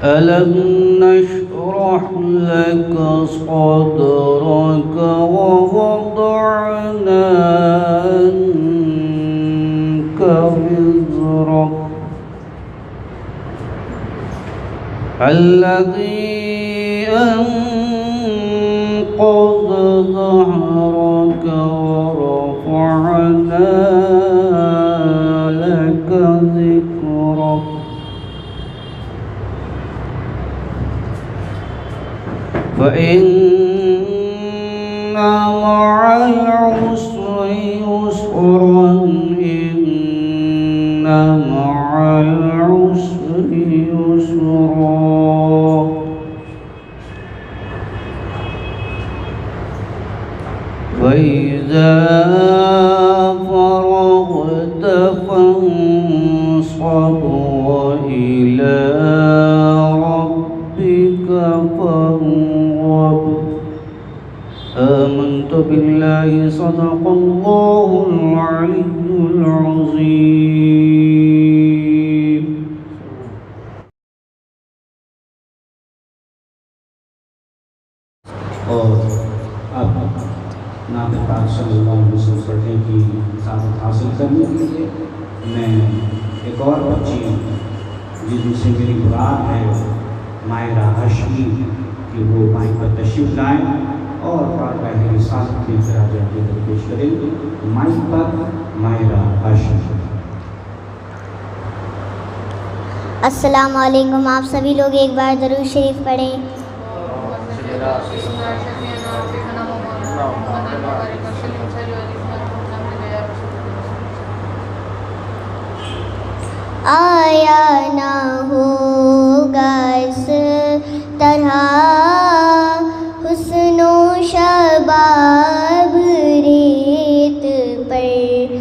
ألم نشرح لك صدرك ووضعنا عنك وزرك الذي أنقض ظهرك ورفعنا لك ذكرك فإن مع العسر يسرا إن مع العسر يسرا فإذا فرغت فانصب وإلى ربك فارغب آمنت بالله صدق الله العلي العظيم. اور اب نعت پاک صلی اللہ علیہ وسلم پڑھنے کی سعادت حاصل کرنے کے لیے میں ایک اور بچی جن سے میری مراد ہے مائرہ ہاشمی کہ وہ مائک پر تشریف لائیں اور بارگاہ رسالت کے اخراجات پیش کریں. مائک پر مائرہ ہاشمی. السلام علیکم. آپ سبھی لوگ ایک بار درود شریف پڑھیں. آیا نہ ہوگا اس طرح حسن و شباب ریت پر,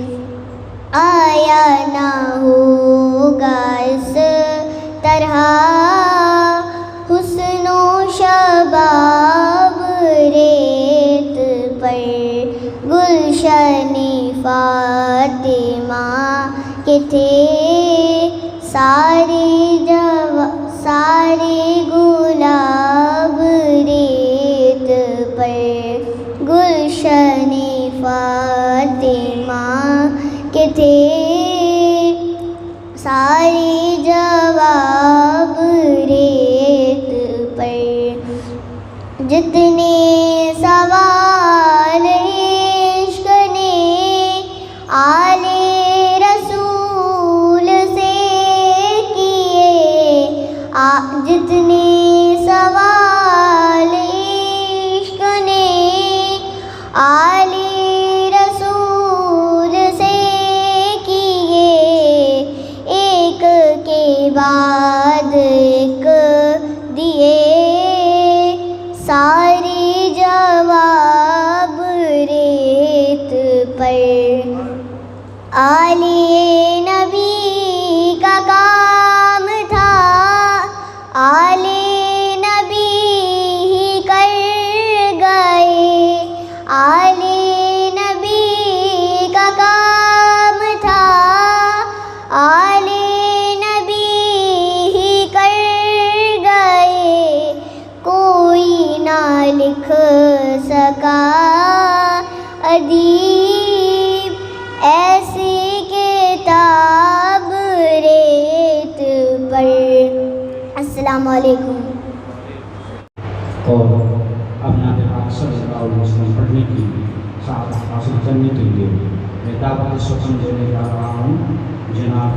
آیا نہ ہوگا اس طرح حسن و شباب ریت پر. گلشن فاطمہ کے تھے سارے گلاب ریت پر. گلشن فاطمہ کے تھے سارے جواب ریت پر. جتنے سوال عشق نے آل رسول سے کیے, جتنے سوال عشق نے آل رسول سے کیے, ایک کے بعد ایک دیے سارے جواب ریت پر. آلِ نبی کا کام تھا آلِ نبی ہی کر گئے. آلِ نبی کا کام تھا آلِ نبی ہی کر گئے. کوئی نہ لکھ سکا ادیب ایسی کتاب ریت پر. السلام علیکم. اور اب نعت پاک صلی اللہ علیہ وسلم پڑھنے کی سعادت حاصل کرنے کے لیے میں دعوت سخن دینے جا رہا ہوں جناب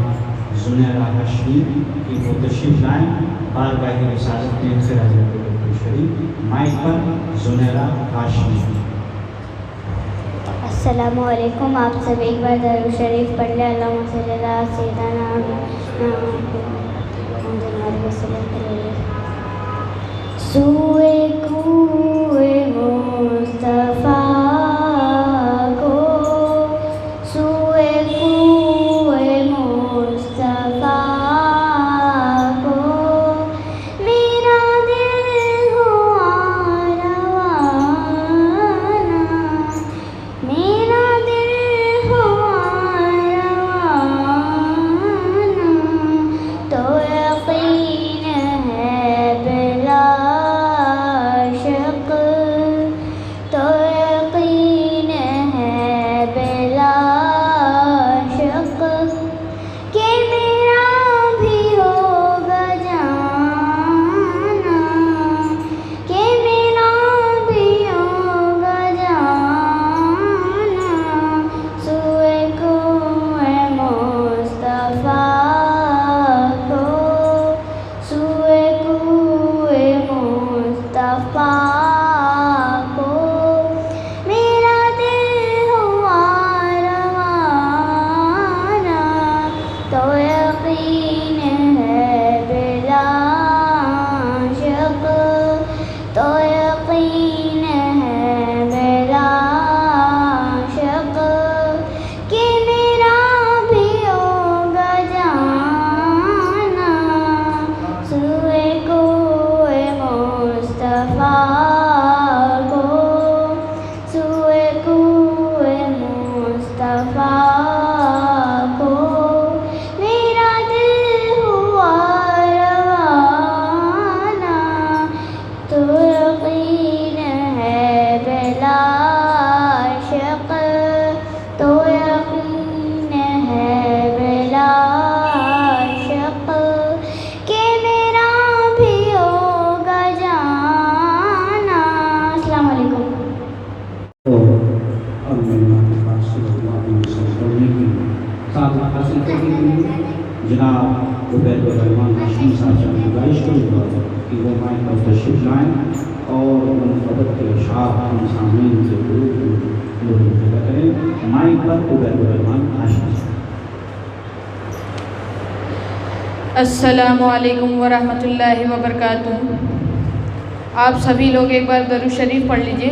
زنیرہ ہاشمی کی وہ تشریف لائیں. بارگاہ رسالت میں اخراجات پیش کریں. مائک پر زنیرہ ہاشمی. السلام علیکم. آپ سب ایک بار درود شریف پڑھ لیں. اللہم صلی علی سیدنا محمد وسلم. سوئے کوئے مصطفیٰ کو, سوئے کوئے مصطفیٰ کو میرا دل ہوا روانہ, میرا دل ہوا روانہ. تو یقین ہے عبید الرحمان ہاشمی صاحب سے گزارش کروں گا کہ وہ مائک پر تشریف لائیں اور منفرد کے اشعار ہم سامعین سے پیدا کریں. مائک پر عبید الرحمان ہاشمی صاحب. السلام علیکم ورحمۃ اللہ وبرکاتہ. آپ سبھی لوگ ایک بار درود شریف پڑھ لیجئے.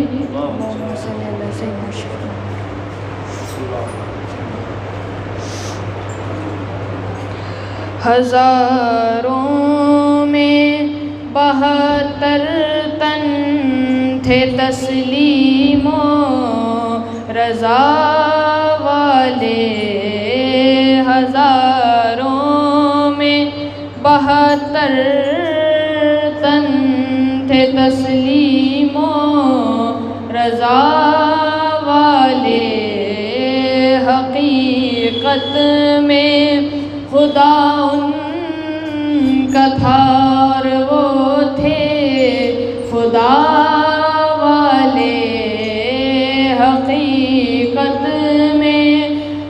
ہزاروں میں 72 تن تھے تسلیم و رضا والے. ہزاروں میں 72 تن تھے تسلیم و رضا والے. حقیقت میں خدا ان کا تھا اور وہ تھے خدا والے. حقیقت میں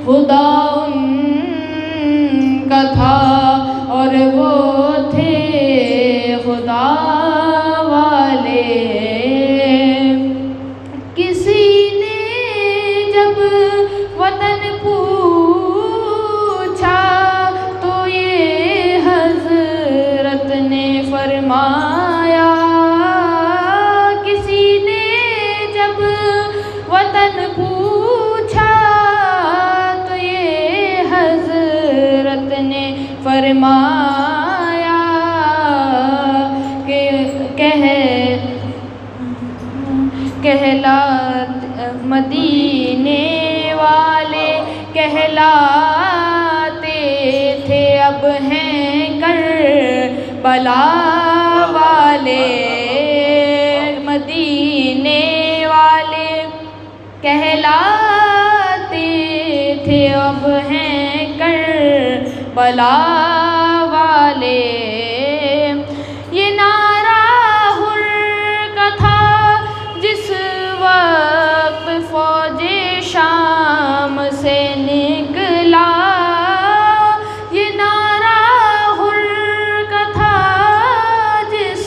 خدا ان کا تھا اور وہ تھے خدا والے. کسی نے جب وطن پوچھا تو یہ حضرت نے فرمایا. کسی نے جب وطن پوچھا تو یہ حضرت نے فرمایا کہ مدینے والے کہلاتے تھے اب ہیں کربلا والے. مدینے والے کہلاتے تھے اب ہیں کربلا والے. یہ نعرہ حر کا تھا جس وقت فوج شام سے نکلا. یہ نعرہ حر کا تھا جس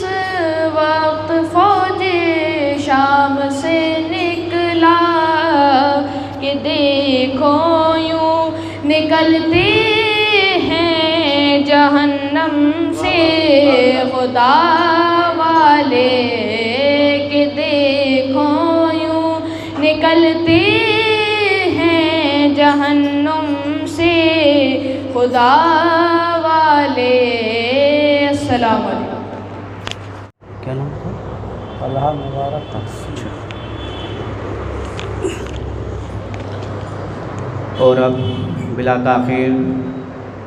وقت فوج شام سے نکلا. کہ دیکھو یوں نکلتے ہیں جہنم سے خدا والے. کہ دیکھو یوں نکلتے ہیں جہنم سے خدا والے. السلام علیکم. کیا نام تھا؟ طلحہ مبارک. اور اب بلا تاخیر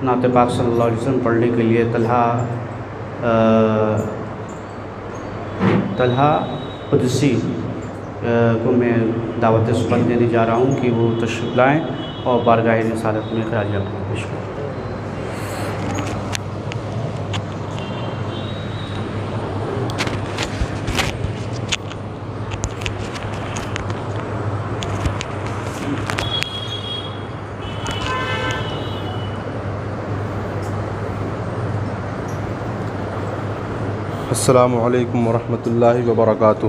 نعت پاک صلی اللہ علیہ وسلم پڑھنے کے لیے طلحہ قدسی کو میں دعوت صحبت دینے جا رہا ہوں کہ وہ تشریف لائیں اور بارگاہ رسالت میں خراج عقیدت پیش کریں. السلام علیکم ورحمۃ اللہ وبرکاتہ.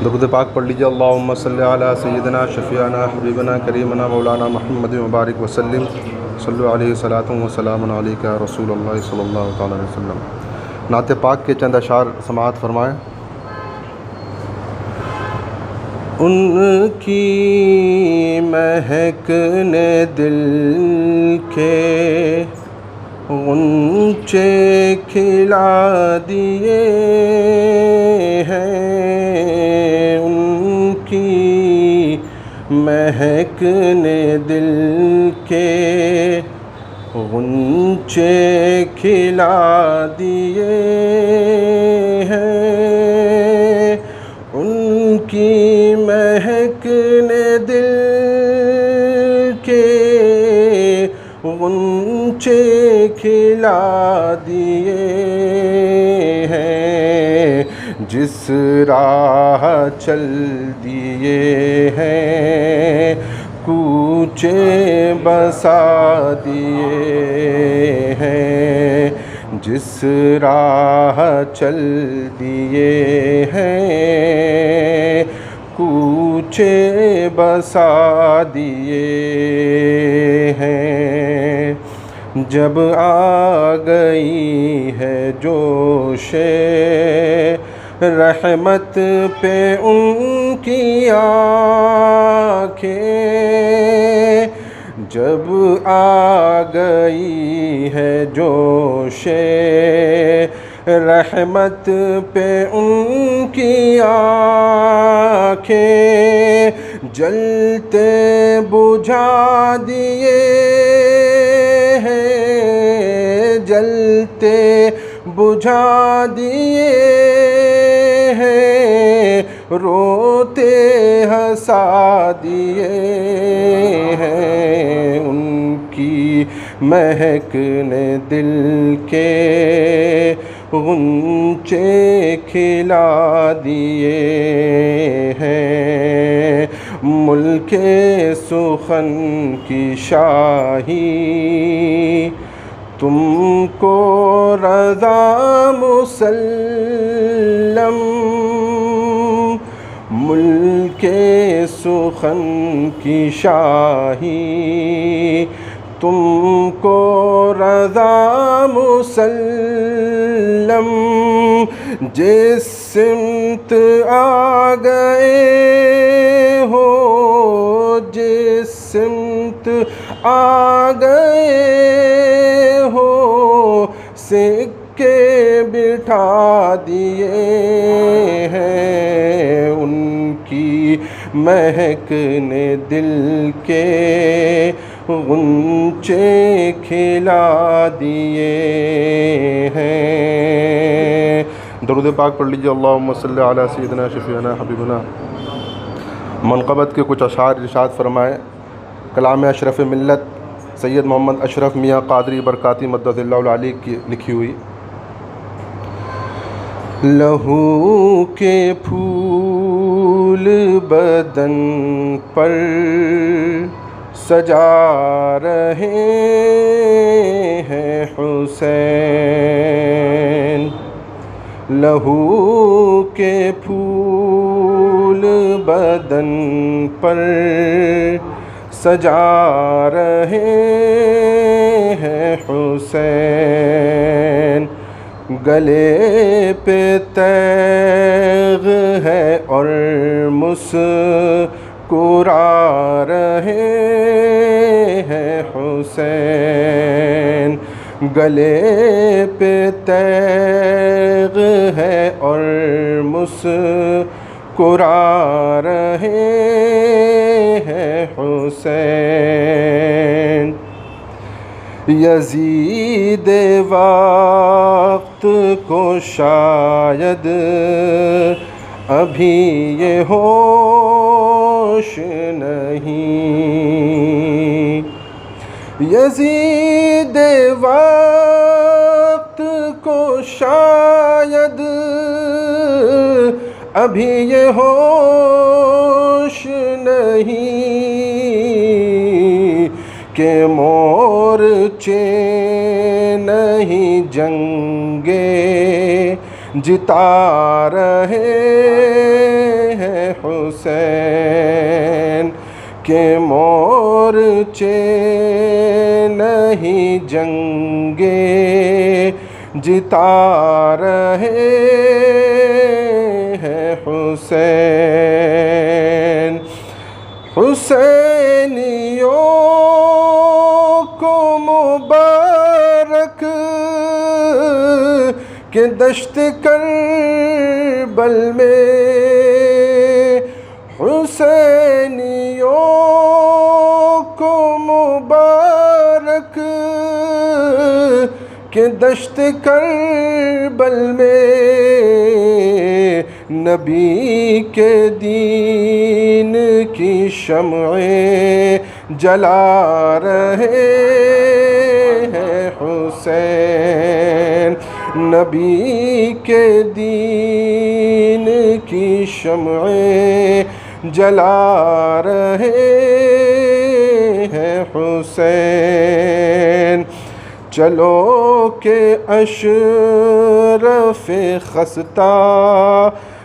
درود پاک پڑھ لیجیے. اللہم صلی علی سیدنا شفیعنا حبیبنا کریمنا مولانا محمد مبارک وسلم. صلو علیہ صلاۃ و سلام علیک یا رسول اللہ صلی اللہ تعالی علیہ وسلم. نعت پاک کے چند اشعار سماعت فرمائیں. ان کی مہک نے دل کے غنچے کھلا دیے ہیں. ان کی مہک نے دل کے غنچے کھلا دیے ہیں. ان کی مہک نے دل کے غنچے کھلا دیے ہیں. جس راہ چل دیے ہیں کوچے بسا دیے ہیں، جس راہ چل دیے ہیں، کوچے بسا دیے ہیں۔ جب آ گئی ہے جوش رحمت پہ ان کی آنکھیں، جب آ گئی ہے جوش رحمت پہ ان کی آنکھیں، جلتے بجھا دیے ہیں، جلتے بجھا دیے ہیں، روتے ہنسا دیے ہیں، ان کی مہک نے دل کے غنچے کھلا دیے ہیں، ملک سخن کی شاہی تم کو رضا مسلم، ملک سخن کی شاہی تم کو رضا مسلم، جس سمت آ گئے ہو، جس سمت آ گئے ہو، سکے بٹھا دیے ہیں، ان کی مہک نے دل کے غنچے کھلا دیے ہیں۔ درود پاک پڑھ لیجیے، اللہم صلی علی سیدنا شفیعنا حبیبنا۔ منقبت کے کچھ اشعار ارشاد فرمائے۔ کلام اشرف ملت سید محمد اشرف میاں قادری برکاتی مدد اللہ العلی کی لکھی ہوئی۔ لہو کے پھول بدن پر سجا رہے ہیں حسین، لہو کے پھول بدن پر سجا رہے ہیں حسین، گلے پہ تیغ ہے اور مسکرا رہے ہیں حسین، گلے پہ تیغ ہے اور مسکرا رہے ہیں حسین، یزید وقت کو شاید ابھی یہ ہوش نہیں، یزید وقت کو شاید ابھی یہ ہوش نہیں، کہ مورچے نہیں جنگے جتا رہے ہیں حسین، کہ مورچے نہیں جنگے جتا رہے ہیں حسین، حسینیوں کو مبارک کہ دشت کربل میں، حسینیوں کو مبارک کہ دشت کربل میں، نبی کے دین کی شمعیں جلا رہے ہیں حسین، نبی کے دین کی شمعیں جلا رہے ہیں حسین، چلو کہ اشرف خستہ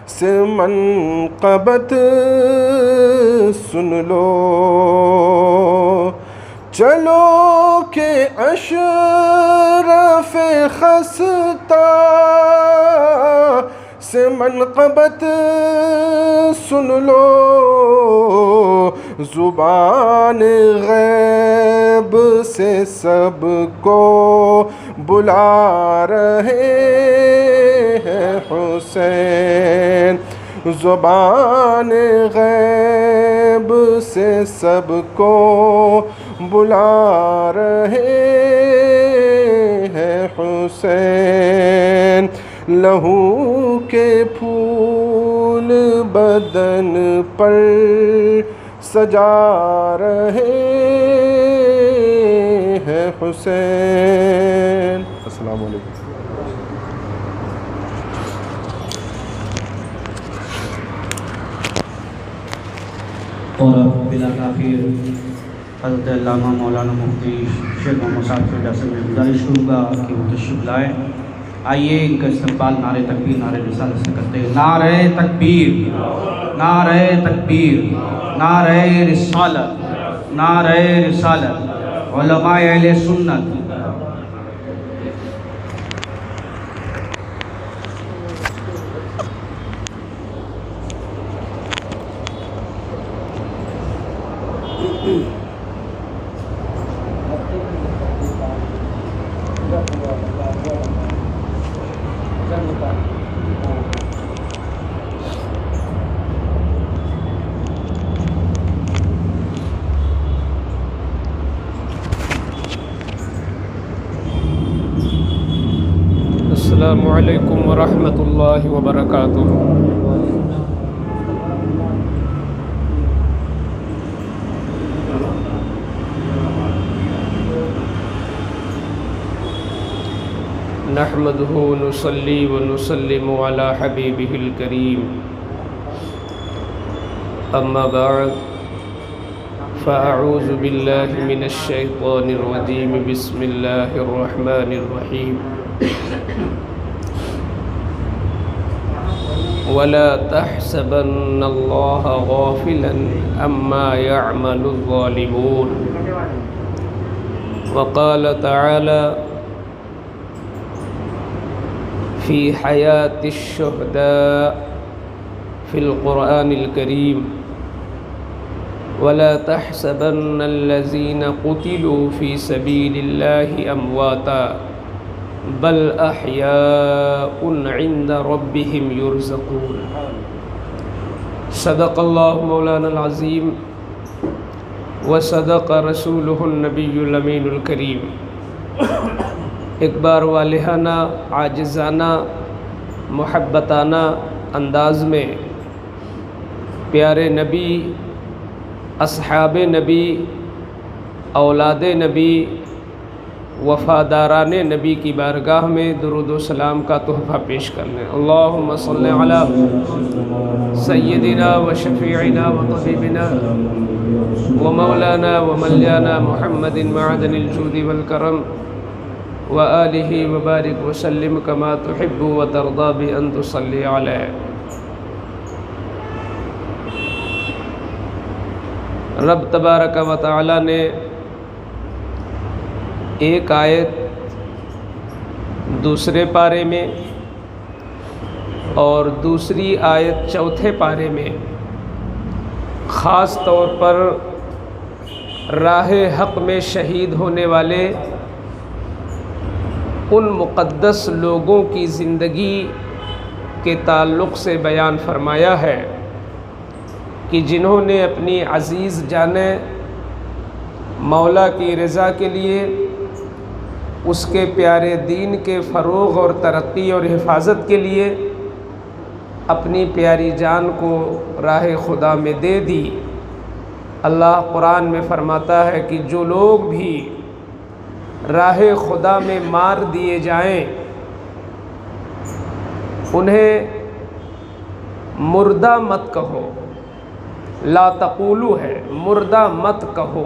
سے منقبت سن لو، چلو کہ اشرف خستہ سے منقبت سن لو، زبان غیب سے سب کو بلا رہے ہیں حسین، زبان غیب سے سب کو بلا رہے ہیں حسین، لہو کے پھول بدن پر سجا رہے ہیں حسین۔ السلام علیکم۔ اور اب بلا تاخیر حضرت علامہ مولانا مفتی شیخ محمد صاحب سے میں گزارش کروں گا کہ وہ تشریف لائیں۔ آئیے ان کا استقبال نعرہ تکبیر نعرہ رسالت سے کرتے ہیں۔ نعرہ تکبیر، نعرہ تکبیر، نعرہ رسالت، نعرہ رسالت، علماء اہل سنت۔ السلام علیکم ورحمۃ اللہ وبرکاتہ۔ نحمدہ ونصلی ونسلم علی حبیبہ الکریم، اما بعد فاعوذ باللہ من الشیطان الرجیم، بسم اللہ الرحمن الرحیم۔ ولا تحسبن اللہ غافلا عما يعمل الظالمون، وقال تعالى في حياة الشهداء في القرآن الكريم، ولا تحسبن الذين قتلوا في سبيل الله أمواتا بل احیاء عند ربهم يرزقون۔ صدق اللہ مولانا العظیم وصدق رسولہ النبی الامین الکریم۔ ایک بار والہانہ، عاجزانہ، محبتانہ انداز میں پیارے نبی، اصحاب نبی، اولاد نبی، وفاداران نبی کی بارگاہ میں درود و سلام کا تحفہ پیش کرنے۔ اللہم صلی علی سیدنا و شفیعنا و طبیبنا و مولانا و ملیانا محمد معدن الجود والکرم و آلہ و بارک وسلم کما تحب و ترضا بأن تصلی علیہ۔ رب تبارک و تعالی نے ایک آیت دوسرے پارے میں اور دوسری آیت چوتھے پارے میں خاص طور پر راہ حق میں شہید ہونے والے ان مقدس لوگوں کی زندگی کے تعلق سے بیان فرمایا ہے کہ جنہوں نے اپنی عزیز جانیں مولا کی رضا کے لیے، اس کے پیارے دین کے فروغ اور ترقی اور حفاظت کے لیے اپنی پیاری جان کو راہ خدا میں دے دی۔ اللہ قرآن میں فرماتا ہے کہ جو لوگ بھی راہ خدا میں مار دیے جائیں انہیں مردہ مت کہو، لا تقولو ہے، مردہ مت کہو،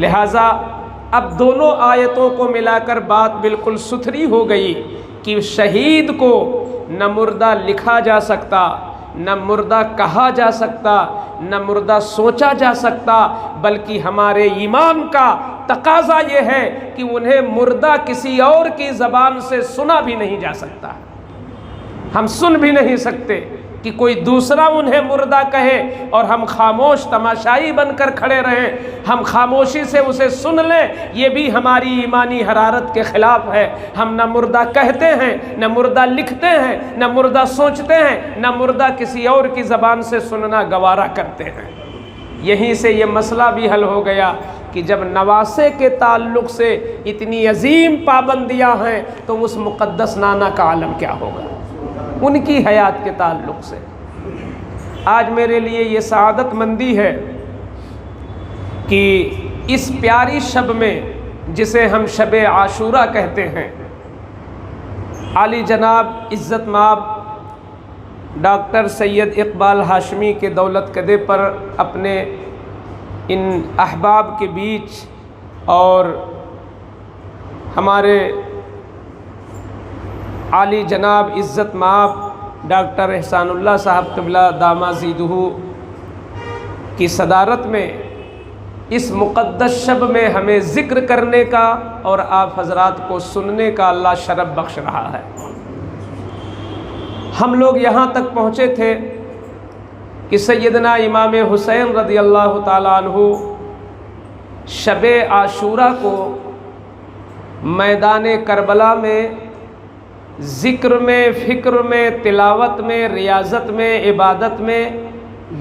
لہٰذا اب دونوں آیتوں کو ملا کر بات بالکل ستھری ہو گئی کہ شہید کو نہ مردہ لکھا جا سکتا، نہ مردہ کہا جا سکتا، نہ مردہ سوچا جا سکتا، بلکہ ہمارے ایمان کا تقاضا یہ ہے کہ انہیں مردہ کسی اور کی زبان سے سنا بھی نہیں جا سکتا۔ ہم سن بھی نہیں سکتے کہ کوئی دوسرا انہیں مردہ کہے اور ہم خاموش تماشائی بن کر کھڑے رہیں، ہم خاموشی سے اسے سن لیں، یہ بھی ہماری ایمانی حرارت کے خلاف ہے۔ ہم نہ مردہ کہتے ہیں، نہ مردہ لکھتے ہیں، نہ مردہ سوچتے ہیں، نہ مردہ کسی اور کی زبان سے سننا گوارا کرتے ہیں۔ یہیں سے یہ مسئلہ بھی حل ہو گیا کہ جب نواسے کے تعلق سے اتنی عظیم پابندیاں ہیں تو اس مقدس نانا کا عالم کیا ہوگا ان کی حیات کے تعلق سے۔ آج میرے لیے یہ سعادت مندی ہے کہ اس پیاری شب میں جسے ہم شب عاشورہ کہتے ہیں، عالی جناب عزت مآب ڈاکٹر سید اقبال ہاشمی کے دولت کدے پر اپنے ان احباب کے بیچ اور ہمارے عالی جناب عزت مآب ڈاکٹر احسان اللہ صاحب قبلہ دامہ زیدہ کی صدارت میں اس مقدس شب میں ہمیں ذکر کرنے کا اور آپ حضرات کو سننے کا اللہ شرف بخش رہا ہے۔ ہم لوگ یہاں تک پہنچے تھے کہ سیدنا امام حسین رضی اللہ تعالیٰ عنہ شب عاشورہ کو میدان کربلا میں ذکر میں، فکر میں، تلاوت میں، ریاضت میں، عبادت میں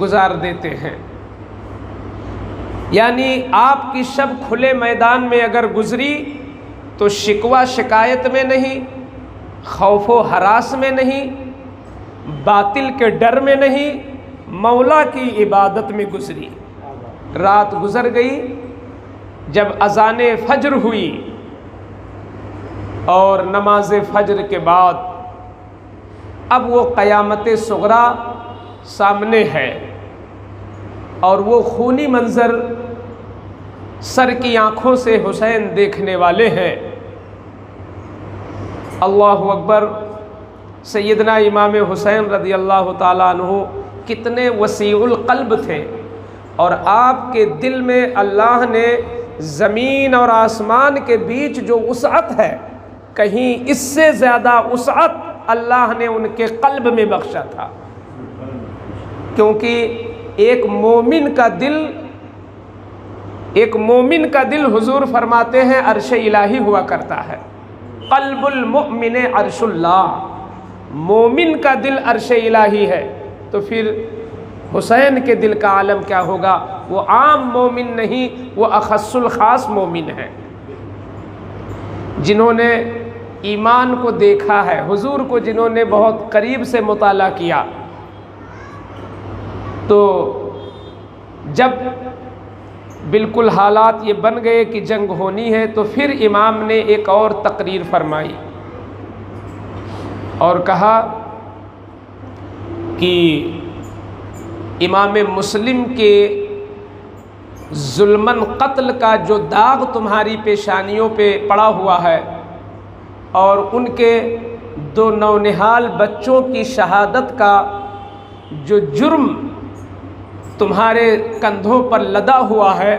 گزار دیتے ہیں۔ یعنی آپ کی شب کھلے میدان میں اگر گزری تو شکوہ شکایت میں نہیں، خوف و ہراس میں نہیں، باطل کے ڈر میں نہیں، مولا کی عبادت میں گزری۔ رات گزر گئی، جب اذان فجر ہوئی اور نماز فجر کے بعد اب وہ قیامت صغریٰ سامنے ہے اور وہ خونی منظر سر کی آنکھوں سے حسین دیکھنے والے ہیں۔ اللہ اکبر۔ سیدنا امام حسین رضی اللہ تعالیٰ عنہ کتنے وسیع القلب تھے، اور آپ کے دل میں اللہ نے زمین اور آسمان کے بیچ جو وسعت ہے، کہیں اس سے زیادہ وسعت اللہ نے ان کے قلب میں بخشا تھا، کیونکہ ایک مومن کا دل حضور فرماتے ہیں عرش الہی ہوا کرتا ہے۔ قلب المؤمن عرش اللہ، مومن کا دل عرش الہی ہے، تو پھر حسین کے دل کا عالم کیا ہوگا؟ وہ عام مومن نہیں، وہ اخص الخاص مومن ہے، جنہوں نے ایمان کو دیکھا ہے، حضور کو جنہوں نے بہت قریب سے مطالعہ کیا۔ تو جب بالکل حالات یہ بن گئے کہ جنگ ہونی ہے، تو پھر امام نے ایک اور تقریر فرمائی اور کہا کہ امام مسلم کے ظلماً قتل کا جو داغ تمہاری پیشانیوں پہ پڑا ہوا ہے، اور ان کے 2 نونہال بچوں کی شہادت کا جو جرم تمہارے کندھوں پر لدا ہوا ہے،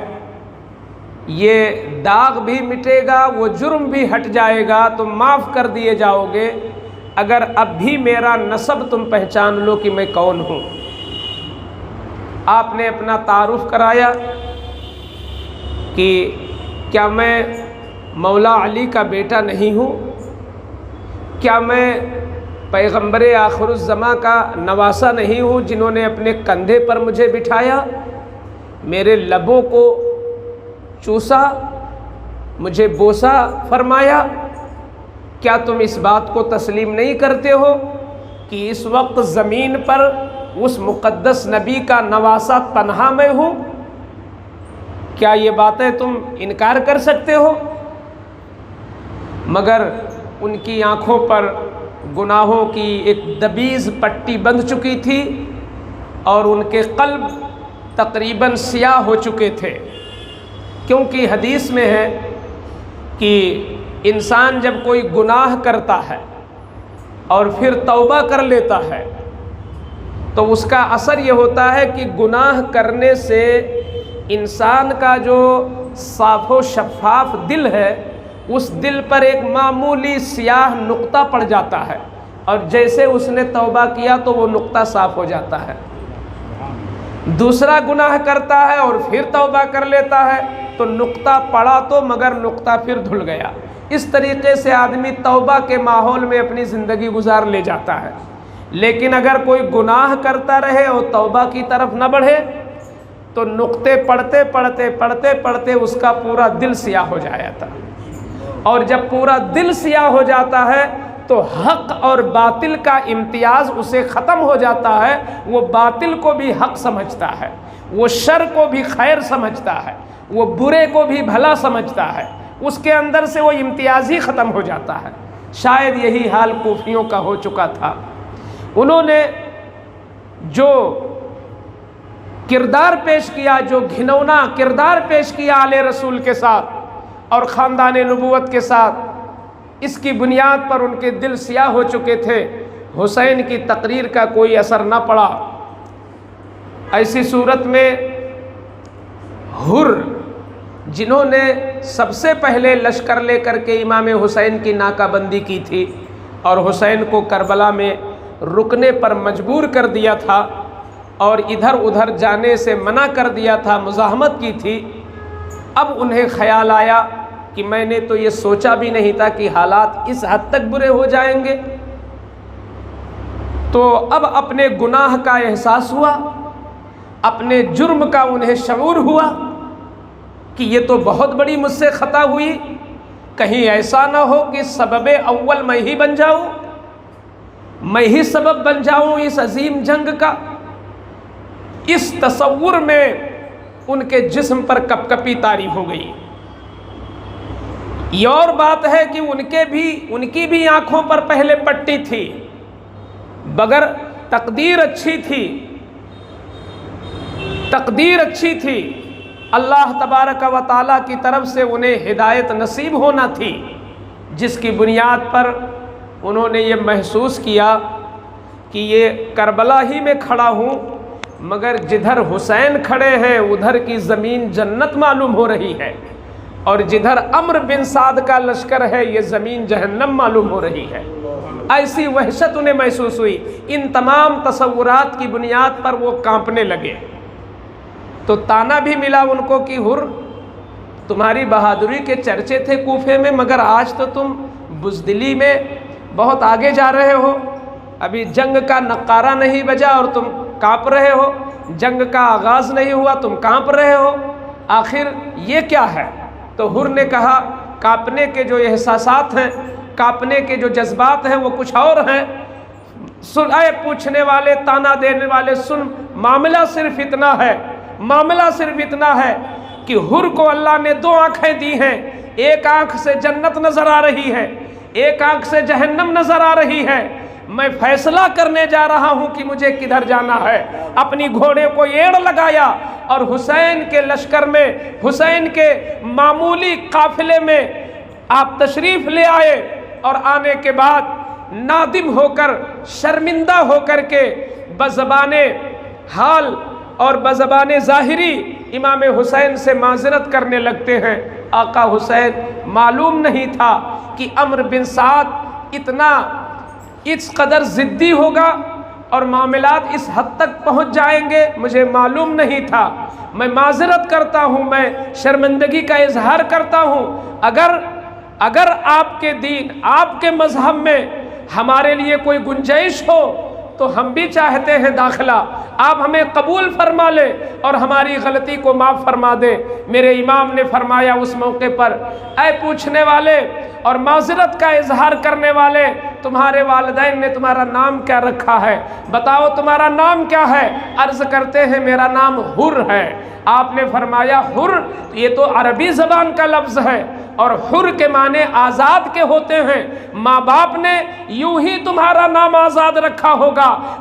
یہ داغ بھی مٹے گا، وہ جرم بھی ہٹ جائے گا، تم معاف کر دیے جاؤ گے اگر اب بھی میرا نسب تم پہچان لو کہ میں کون ہوں۔ آپ نے اپنا تعارف کرایا کہ کیا میں مولا علی کا بیٹا نہیں ہوں؟ کیا میں پیغمبر آخر الزماں کا نواسہ نہیں ہوں جنہوں نے اپنے کندھے پر مجھے بٹھایا، میرے لبوں کو چوسا، مجھے بوسا فرمایا؟ کیا تم اس بات کو تسلیم نہیں کرتے ہو کہ اس وقت زمین پر اس مقدس نبی کا نواسہ تنہا میں ہوں؟ کیا یہ باتیں تم انکار کر سکتے ہو؟ مگر ان کی آنکھوں پر گناہوں کی ایک دبیز پٹی بندھ چکی تھی اور ان کے قلب تقریباً سیاہ ہو چکے تھے۔ کیونکہ حدیث میں ہے کہ انسان جب کوئی گناہ کرتا ہے اور پھر توبہ کر لیتا ہے تو اس کا اثر یہ ہوتا ہے کہ گناہ کرنے سے انسان کا جو صاف و شفاف دل ہے اس دل پر ایک معمولی سیاہ نقطہ پڑ جاتا ہے، اور جیسے اس نے توبہ کیا تو وہ نقطہ صاف ہو جاتا ہے۔ دوسرا گناہ کرتا ہے اور پھر توبہ کر لیتا ہے تو نقطہ پڑا تو مگر نقطہ پھر دھل گیا۔ اس طریقے سے آدمی توبہ کے ماحول میں اپنی زندگی گزار لے جاتا ہے، لیکن اگر کوئی گناہ کرتا رہے اور توبہ کی طرف نہ بڑھے تو نقطے پڑھتے پڑھتے اس کا پورا دل سیاہ ہو جاتا ہے، اور جب پورا دل سیاہ ہو جاتا ہے تو حق اور باطل کا امتیاز اسے ختم ہو جاتا ہے۔ وہ باطل کو بھی حق سمجھتا ہے، وہ شر کو بھی خیر سمجھتا ہے، وہ برے کو بھی بھلا سمجھتا ہے، اس کے اندر سے وہ امتیاز ہی ختم ہو جاتا ہے۔ شاید یہی حال کوفیوں کا ہو چکا تھا۔ انہوں نے جو کردار پیش کیا، جو گھنونا کردار پیش کیا آل رسول کے ساتھ اور خاندان نبوت کے ساتھ، اس کی بنیاد پر ان کے دل سیاہ ہو چکے تھے۔ حسین کی تقریر کا کوئی اثر نہ پڑا۔ ایسی صورت میں حر، جنہوں نے سب سے پہلے لشکر لے کر کے امام حسین کی ناکہ بندی کی تھی اور حسین کو کربلا میں رکنے پر مجبور کر دیا تھا اور ادھر ادھر جانے سے منع کر دیا تھا، مزاحمت کی تھی، اب انہیں خیال آیا کہ میں نے تو یہ سوچا بھی نہیں تھا کہ حالات اس حد تک برے ہو جائیں گے۔ تو اب اپنے گناہ کا احساس ہوا، اپنے جرم کا انہیں شعور ہوا کہ یہ تو بہت بڑی مجھ سے خطا ہوئی، کہیں ایسا نہ ہو کہ سبب اول میں ہی بن جاؤں، میں ہی سبب بن جاؤں اس عظیم جنگ کا۔ اس تصور میں ان کے جسم پر کپکپی طاری ہو گئی۔ یہ اور بات ہے کہ ان کی بھی آنکھوں پر پہلے پٹی تھی، مگر تقدیر اچھی تھی، اللہ تبارک و تعالیٰ کی طرف سے انہیں ہدایت نصیب ہونا تھی، جس کی بنیاد پر انہوں نے یہ محسوس کیا کہ یہ کربلا ہی میں کھڑا ہوں، مگر جدھر حسین کھڑے ہیں ادھر کی زمین جنت معلوم ہو رہی ہے، اور جدھر عمرو بن سعد کا لشکر ہے یہ زمین جہنم معلوم ہو رہی ہے۔ ایسی وحشت انہیں محسوس ہوئی۔ ان تمام تصورات کی بنیاد پر وہ کانپنے لگے۔ تو تانا بھی ملا ان کو کہ حر، تمہاری بہادری کے چرچے تھے کوفے میں، مگر آج تو تم بزدلی میں بہت آگے جا رہے ہو۔ ابھی جنگ کا نقارہ نہیں بجا اور تم کانپ رہے ہو، جنگ کا آغاز نہیں ہوا تم کانپ رہے ہو، آخر یہ کیا ہے؟ تو حر نے کہا کانپنے کے جو احساسات ہیں، کانپنے کے جو جذبات ہیں وہ کچھ اور ہیں۔ سن اے پوچھنے والے، تانا دینے والے، سن، معاملہ صرف اتنا ہے کہ حر کو اللہ نے دو آنکھیں دی ہیں، ایک آنکھ سے جنت نظر آ رہی ہے، ایک آنکھ سے جہنم نظر آ رہی ہے۔ میں فیصلہ کرنے جا رہا ہوں کہ مجھے کدھر جانا ہے۔ اپنی گھوڑے کو ایڑ لگایا اور حسین کے لشکر میں، حسین کے معمولی قافلے میں آپ تشریف لے آئے، اور آنے کے بعد نادم ہو کر، شرمندہ ہو کر کے بزبان حال اور بزبان ظاہری امام حسین سے معذرت کرنے لگتے ہیں۔ آقا حسین، معلوم نہیں تھا کہ عمرو بن سعد اس قدر ضدی ہوگا اور معاملات اس حد تک پہنچ جائیں گے، مجھے معلوم نہیں تھا۔ میں معذرت کرتا ہوں، میں شرمندگی کا اظہار کرتا ہوں۔ اگر آپ کے دین، آپ کے مذہب میں ہمارے لیے کوئی گنجائش ہو تو ہم بھی چاہتے ہیں داخلہ، آپ ہمیں قبول فرما لیں اور ہماری غلطی کو معاف فرما دیں۔ میرے امام نے فرمایا اس موقع پر، اے پوچھنے والے اور معذرت کا اظہار کرنے والے، تمہارے والدین نے تمہارا نام کیا رکھا ہے؟ بتاؤ تمہارا نام کیا ہے؟ عرض کرتے ہیں میرا نام حر ہے۔ آپ نے فرمایا حر، یہ تو عربی زبان کا لفظ ہے اور حر کے معنی آزاد کے ہوتے ہیں، ماں باپ نے یوں ہی تمہارا نام آزاد رکھا ہوگا،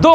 2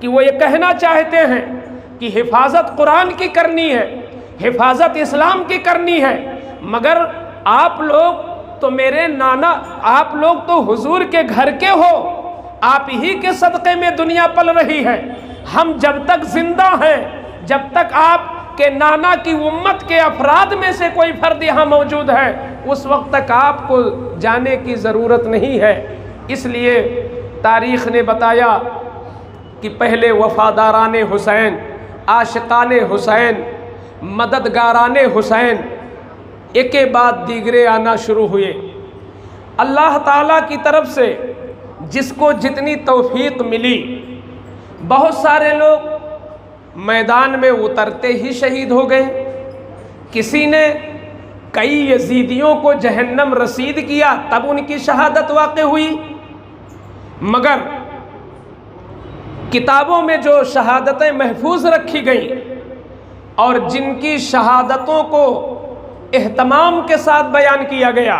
کہ وہ یہ کہنا چاہتے ہیں کہ حفاظت قرآن کی کرنی ہے، حفاظت اسلام کی کرنی ہے، مگر آپ لوگ تو میرے نانا، آپ لوگ تو حضور کے گھر کے ہو، آپ ہی کے صدقے میں دنیا پل رہی ہے، ہم جب تک زندہ ہیں، جب تک آپ کے نانا کی امت کے افراد میں سے کوئی فرد یہاں موجود ہے، اس وقت تک آپ کو جانے کی ضرورت نہیں ہے۔ اس لیے تاریخ نے بتایا کہ پہلے وفاداران حسین، عاشقان حسین، مددگاران حسین ایک کے بعد دیگرے آنا شروع ہوئے۔ اللہ تعالیٰ کی طرف سے جس کو جتنی توفیق ملی، بہت سارے لوگ میدان میں اترتے ہی شہید ہو گئے، کسی نے کئی یزیدیوں کو جہنم رسید کیا تب ان کی شہادت واقع ہوئی، مگر کتابوں میں جو شہادتیں محفوظ رکھی گئیں اور جن کی شہادتوں کو اہتمام کے ساتھ بیان کیا گیا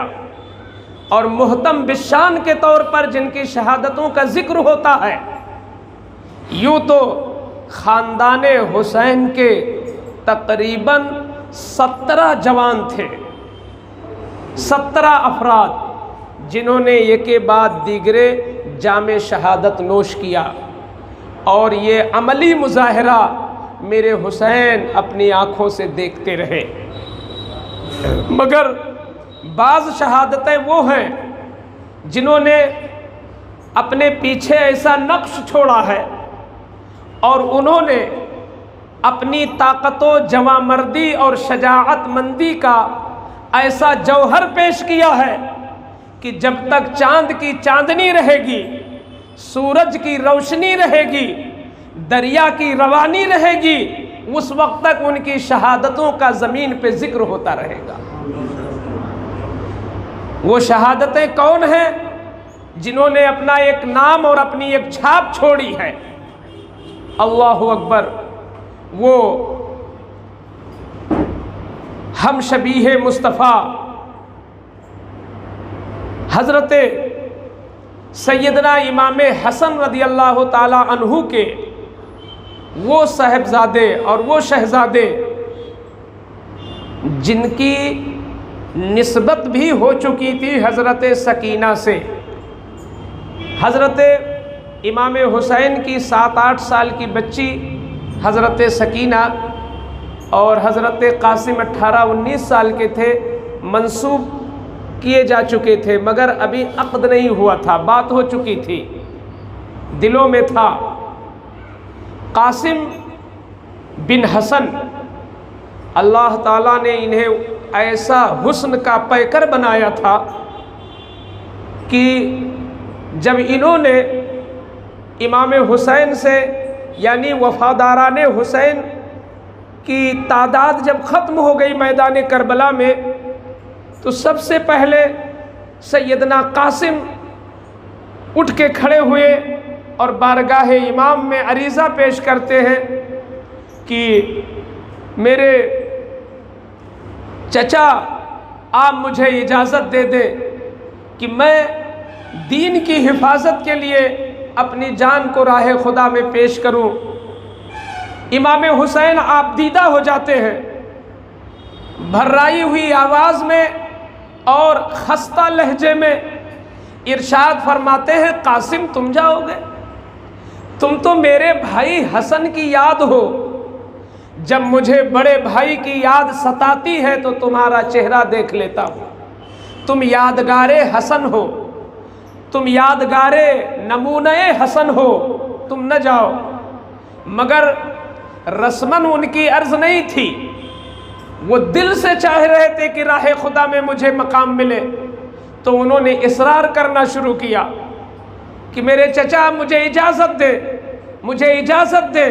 اور محتم بالشان کے طور پر جن کی شہادتوں کا ذکر ہوتا ہے، یوں تو خاندان حسین کے تقریباً 17 جوان تھے، 17 افراد جنہوں نے ایک کے بعد دیگرے جام شہادت نوش کیا، اور یہ عملی مظاہرہ میرے حسین اپنی آنکھوں سے دیکھتے رہے۔ مگر بعض شہادتیں وہ ہیں جنہوں نے اپنے پیچھے ایسا نقش چھوڑا ہے اور انہوں نے اپنی طاقت و جوانمردی اور شجاعت مندی کا ایسا جوہر پیش کیا ہے کہ جب تک چاند کی چاندنی رہے گی، سورج کی روشنی رہے گی، دریا کی روانی رہے گی، اس وقت تک ان کی شہادتوں کا زمین پہ ذکر ہوتا رہے گا۔ وہ شہادتیں کون ہیں؟ جنہوں نے اپنا ایک نام اور اپنی ایک چھاپ چھوڑی ہے۔ اللہ اکبر۔ وہ ہم شبیہ مصطفیٰ حضرت سیدنا امام حسن رضی اللہ تعالی عنہ کے وہ صاحبزادے اور وہ شہزادے جن کی نسبت بھی ہو چکی تھی حضرت سکینہ سے۔ حضرت امام حسین کی 7-8 سال کی بچی حضرت سکینہ اور حضرت قاسم 18-19 سال کے تھے، منسوب کیے جا چکے تھے، مگر ابھی عقد نہیں ہوا تھا، بات ہو چکی تھی، دلوں میں تھا۔ قاسم بن حسن اللہ تعالیٰ نے انہیں ایسا حسن کا پیکر بنایا تھا کہ جب انہوں نے امام حسین سے یعنی وفاداران حسین کی تعداد جب ختم ہو گئی میدان کربلا میں، تو سب سے پہلے سیدنا قاسم اٹھ کے کھڑے ہوئے اور بارگاہ امام میں عریضہ پیش کرتے ہیں کہ میرے چچا آپ مجھے اجازت دے دیں کہ میں دین کی حفاظت کے لیے اپنی جان کو راہ خدا میں پیش کروں۔ امام حسین آپ دیدہ ہو جاتے ہیں، بھرائی ہوئی آواز میں اور خستہ لہجے میں ارشاد فرماتے ہیں، قاسم تم جاؤ گے؟ تم تو میرے بھائی حسن کی یاد ہو، جب مجھے بڑے بھائی کی یاد ستاتی ہے تو تمہارا چہرہ دیکھ لیتا ہوں، تم یادگار حسن ہو، تم یادگار نمونہ حسن ہو، تم نہ جاؤ۔ مگر رسماً ان کی عرض نہیں تھی، وہ دل سے چاہ رہے تھے کہ راہ خدا میں مجھے مقام ملے، تو انہوں نے اصرار کرنا شروع کیا کہ میرے چچا مجھے اجازت دے، مجھے اجازت دے۔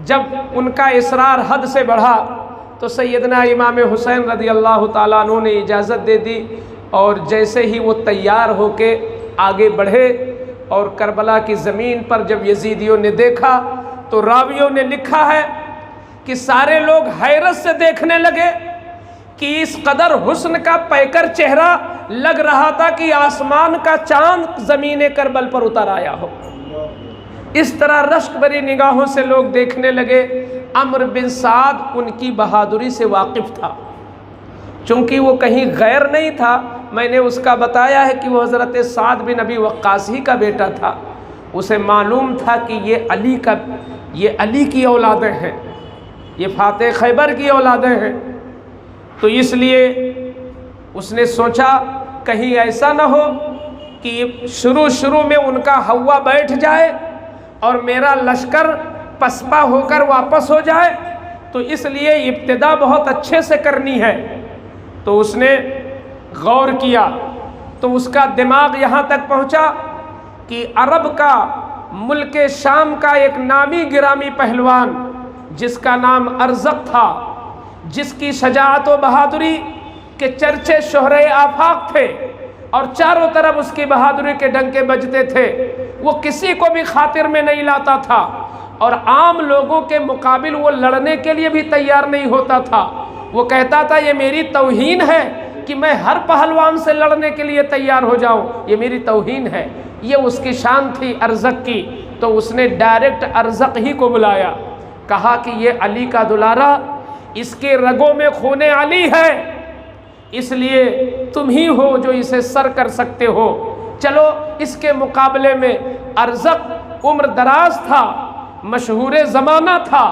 جب ان کا اصرار حد سے بڑھا تو سیدنا امام حسین رضی اللہ تعالیٰ عنہ نے اجازت دے دی، اور جیسے ہی وہ تیار ہو کے آگے بڑھے اور کربلا کی زمین پر جب یزیدیوں نے دیکھا تو راویوں نے لکھا ہے کہ سارے لوگ حیرت سے دیکھنے لگے کہ اس قدر حسن کا پیکر چہرہ لگ رہا تھا کہ آسمان کا چاند زمین کربل پر اتر آیا ہو۔ اس طرح رشک بری نگاہوں سے لوگ دیکھنے لگے۔ عمرو بن سعد ان کی بہادری سے واقف تھا، چونکہ وہ کہیں غیر نہیں تھا۔ میں نے اس کا بتایا ہے کہ وہ حضرت سعد بن ابی وقاص ہی کا بیٹا تھا۔ اسے معلوم تھا کہ یہ علی کی اولادیں ہیں، یہ فاتح خیبر کی اولادیں ہیں، تو اس لیے اس نے سوچا کہیں ایسا نہ ہو کہ شروع میں ان کا ہوا بیٹھ جائے اور میرا لشکر پسپا ہو کر واپس ہو جائے، تو اس لیے ابتدا بہت اچھے سے کرنی ہے۔ تو اس نے غور کیا تو اس کا دماغ یہاں تک پہنچا کہ عرب کا ملک شام کا ایک نامی گرامی پہلوان جس کا نام ارزق تھا، جس کی شجاعت و بہادری کے چرچے شہرے آفاق تھے اور چاروں طرف اس کی بہادری کے ڈنکے بجتے تھے، وہ کسی کو بھی خاطر میں نہیں لاتا تھا اور عام لوگوں کے مقابل وہ لڑنے کے لیے بھی تیار نہیں ہوتا تھا۔ وہ کہتا تھا یہ میری توہین ہے کہ میں ہر پہلوان سے لڑنے کے لیے تیار ہو جاؤں، یہ میری توہین ہے۔ یہ اس کی شان تھی ارزق کی۔ تو اس نے ڈائریکٹ ارزق ہی کو بلایا، کہا کہ یہ علی کا دلارا، اس کے رگوں میں خون علی ہے، اس لیے تم ہی ہو جو اسے سر کر سکتے ہو۔ چلو اس کے مقابلے میں ارزق عمر دراز تھا، مشہور زمانہ تھا،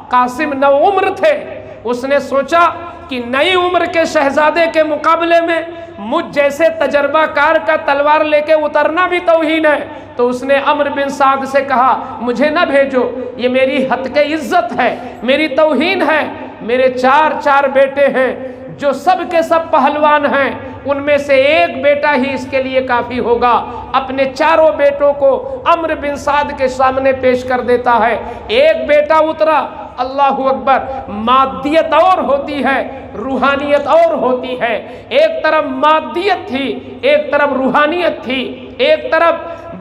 قاسم نو عمر تھے۔ اس نے سوچا کہ نئی عمر کے شہزادے کے مقابلے میں مجھ جیسے تجربہ کار کا تلوار لے کے اترنا بھی توہین ہے۔ تو اس نے عمرو بن سعد سے کہا مجھے نہ بھیجو، یہ میری حق عزت ہے، میری توہین ہے۔ میرے چار بیٹے ہیں جو سب کے سب پہلوان ہیں، ان میں سے ایک بیٹا ہی اس کے لیے کافی ہوگا۔ اپنے چاروں بیٹوں کو عمرو بن سعد کے سامنے پیش کر دیتا ہے۔ ایک بیٹا اترا، اللہ اکبر، مادیت اور ہوتی ہے، روحانیت اور ہوتی ہے۔ ایک طرف مادیت تھی، ایک طرف روحانیت تھی، ایک طرف